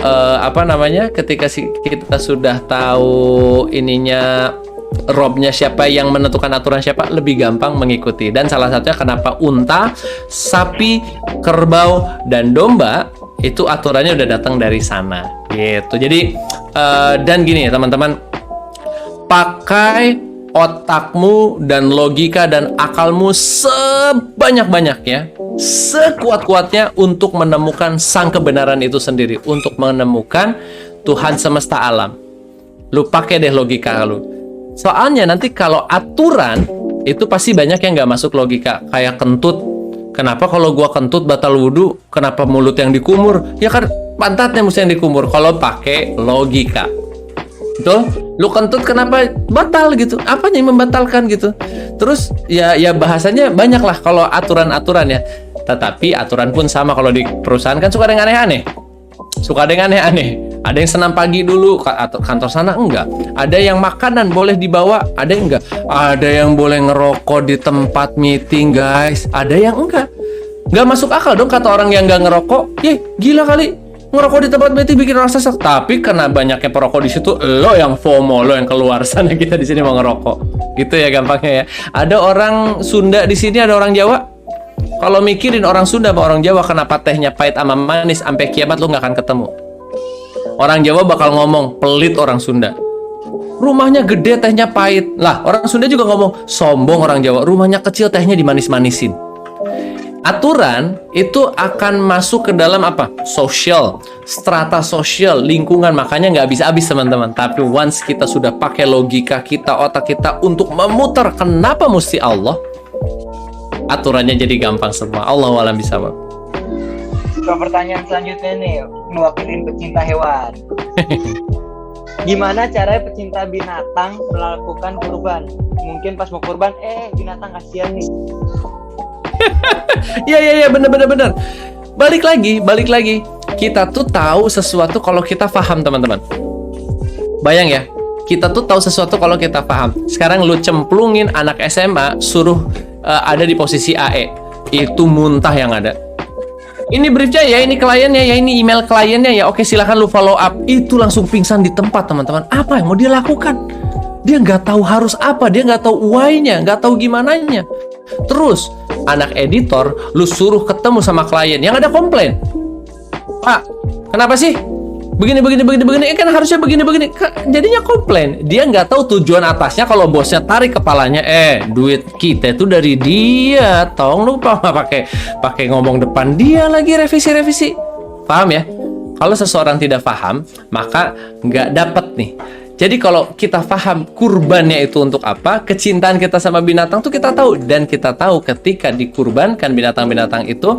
ketika kita sudah tahu ininya, Robnya siapa, yang menentukan aturan siapa, lebih gampang mengikuti. Dan salah satunya kenapa unta, sapi, kerbau, dan domba itu aturannya udah datang dari sana gitu. Jadi dan gini teman-teman, pakai otakmu dan logika dan akalmu sebanyak-banyaknya, sekuat-kuatnya untuk menemukan sang kebenaran itu sendiri, untuk menemukan Tuhan semesta alam. Lu pakai deh logika lu. Soalnya nanti kalau aturan itu pasti banyak yang nggak masuk logika. Kayak kentut. Kenapa kalau gua kentut batal wudhu? Kenapa mulut yang dikumur? Ya kan pantatnya mesti yang dikumur. Kalau pakai logika. Betul? Lu kentut kenapa batal gitu? Apanya yang membatalkan gitu? Terus ya bahasanya banyak lah kalau aturan-aturan ya. Tetapi aturan pun sama kalau di perusahaan kan suka ada yang aneh-aneh. Suka ada yang aneh-aneh. Ada yang senam pagi dulu, kantor sana enggak. Ada yang makanan boleh dibawa, ada yang enggak. Ada yang boleh ngerokok di tempat meeting, guys. Ada yang enggak. Enggak masuk akal dong kata orang yang enggak ngerokok. Gila kali. Ngerokok di tempat meeting bikin orang sesak. Tapi karena banyaknya perokok di situ, lo yang FOMO, lo yang keluar sana, kita di sini mau ngerokok. Gitu ya gampangnya ya. Ada orang Sunda di sini, ada orang Jawa. Kalau mikirin orang Sunda sama orang Jawa, kenapa tehnya pahit sama manis sampai kiamat lo nggak akan ketemu. Orang Jawa bakal ngomong pelit orang Sunda. Rumahnya gede tehnya pahit. Lah orang Sunda juga ngomong sombong orang Jawa. Rumahnya kecil tehnya dimanis-manisin. Aturan itu akan masuk ke dalam apa? Sosial, strata sosial, lingkungan. Makanya nggak habis-habis teman-teman. Tapi once kita sudah pakai logika kita, otak kita untuk memutar kenapa mesti Allah, aturannya jadi gampang semua. Allahu a'lam bishawab. Pertanyaan selanjutnya nih, mewakili pecinta hewan. Gimana cara pecinta binatang melakukan kurban? Mungkin pas mau kurban, binatang kasihan nih. Iya, bener. Balik lagi. Kita tuh tahu sesuatu kalau kita paham, teman-teman. Bayang ya, kita tuh tahu sesuatu kalau kita paham. Sekarang lu cemplungin anak SMA, suruh ada di posisi AE. Itu muntah yang ada. Ini briefnya ya, ini kliennya ya, ini email kliennya ya. Oke, silahkan lu follow up. Itu langsung pingsan di tempat, teman-teman. Apa yang mau dia lakukan? Dia nggak tahu harus apa, dia nggak tahu why-nya, nggak tahu gimananya. Terus, anak editor, lu suruh ketemu sama klien yang ada komplain. Pak, kenapa sih? Begini, kan harusnya begini. Jadinya komplain. Dia nggak tahu tujuan atasnya kalau bosnya tarik kepalanya. Duit kita itu dari dia. Tolong lupa pakai ngomong depan dia lagi revisi. Paham ya? Kalau seseorang tidak paham, maka nggak dapat nih. Jadi kalau kita paham kurbannya itu untuk apa, kecintaan kita sama binatang tuh kita tahu. Dan kita tahu ketika dikurbankan binatang-binatang itu,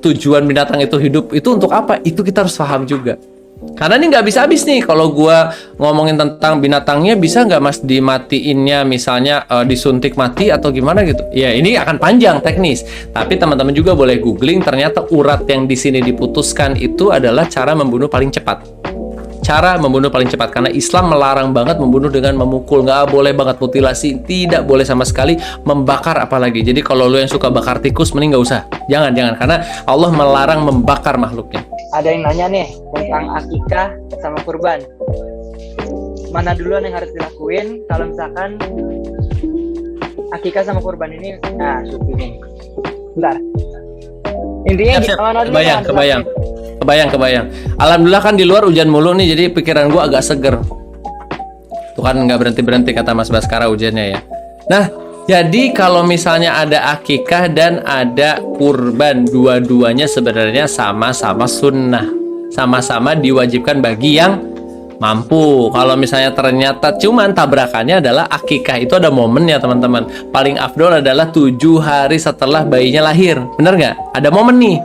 tujuan binatang itu hidup itu untuk apa, itu kita harus paham juga. Karena ini nggak habis-habis nih. Kalau gua ngomongin tentang binatangnya, bisa nggak mas dimatiinnya, misalnya disuntik mati atau gimana gitu? Ya ini akan panjang teknis. Tapi teman-teman juga boleh googling. Ternyata urat yang di sini diputuskan itu adalah cara membunuh paling cepat. Karena Islam melarang banget membunuh dengan memukul. Nggak boleh banget mutilasi, tidak boleh sama sekali membakar apalagi. Jadi kalau lo yang suka bakar tikus, mending nggak usah. Jangan, karena Allah melarang membakar makhluknya. Ada yang nanya nih tentang akikah sama kurban. Mana duluan yang harus dilakuin kalau misalkan akikah sama kurban ini? Nah, syuting. Bentar. Intinya Kebayang. Alhamdulillah kan di luar hujan mulu nih, jadi pikiran gua agak seger. Tuh kan nggak berhenti kata Mas Baskara hujannya ya. Nah, jadi kalau misalnya ada akikah dan ada kurban, dua-duanya sebenarnya sama-sama sunnah, sama-sama diwajibkan bagi yang mampu. Kalau misalnya ternyata cuman tabrakannya adalah akikah itu ada momennya teman-teman. Paling afdol adalah 7 hari setelah bayinya lahir. Bener nggak? Ada momen nih.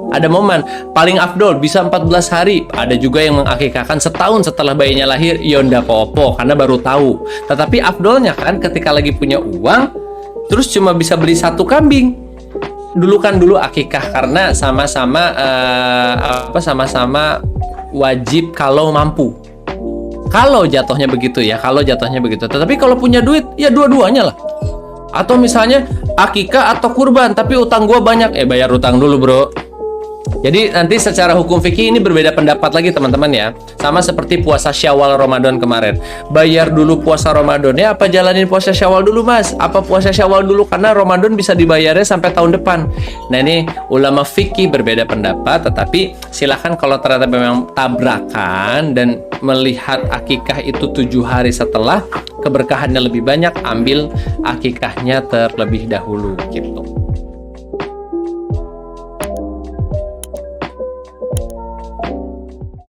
Ada momen paling afdol bisa 14 hari. Ada juga yang mengakikahkan setahun setelah bayinya lahir. Ya ndak apa-apa karena baru tahu. Tetapi afdolnya kan ketika lagi punya uang, terus cuma bisa beli 1 kambing. Dulu akikah karena sama-sama wajib kalau mampu. Kalau jatuhnya begitu. Tetapi kalau punya duit ya dua-duanya lah. Atau misalnya akikah atau kurban tapi utang gua banyak, bayar utang dulu bro. Jadi nanti secara hukum fikih ini berbeda pendapat lagi teman-teman ya. Sama seperti puasa Syawal Ramadan kemarin. Bayar dulu puasa Ramadannya apa jalanin puasa Syawal dulu Mas? Apa puasa Syawal dulu karena Ramadan bisa dibayarnya sampai tahun depan. Nah ini ulama fikih berbeda pendapat, tetapi silahkan kalau ternyata memang tabrakan dan melihat akikah itu 7 hari setelah, keberkahannya lebih banyak, ambil akikahnya terlebih dahulu gitu.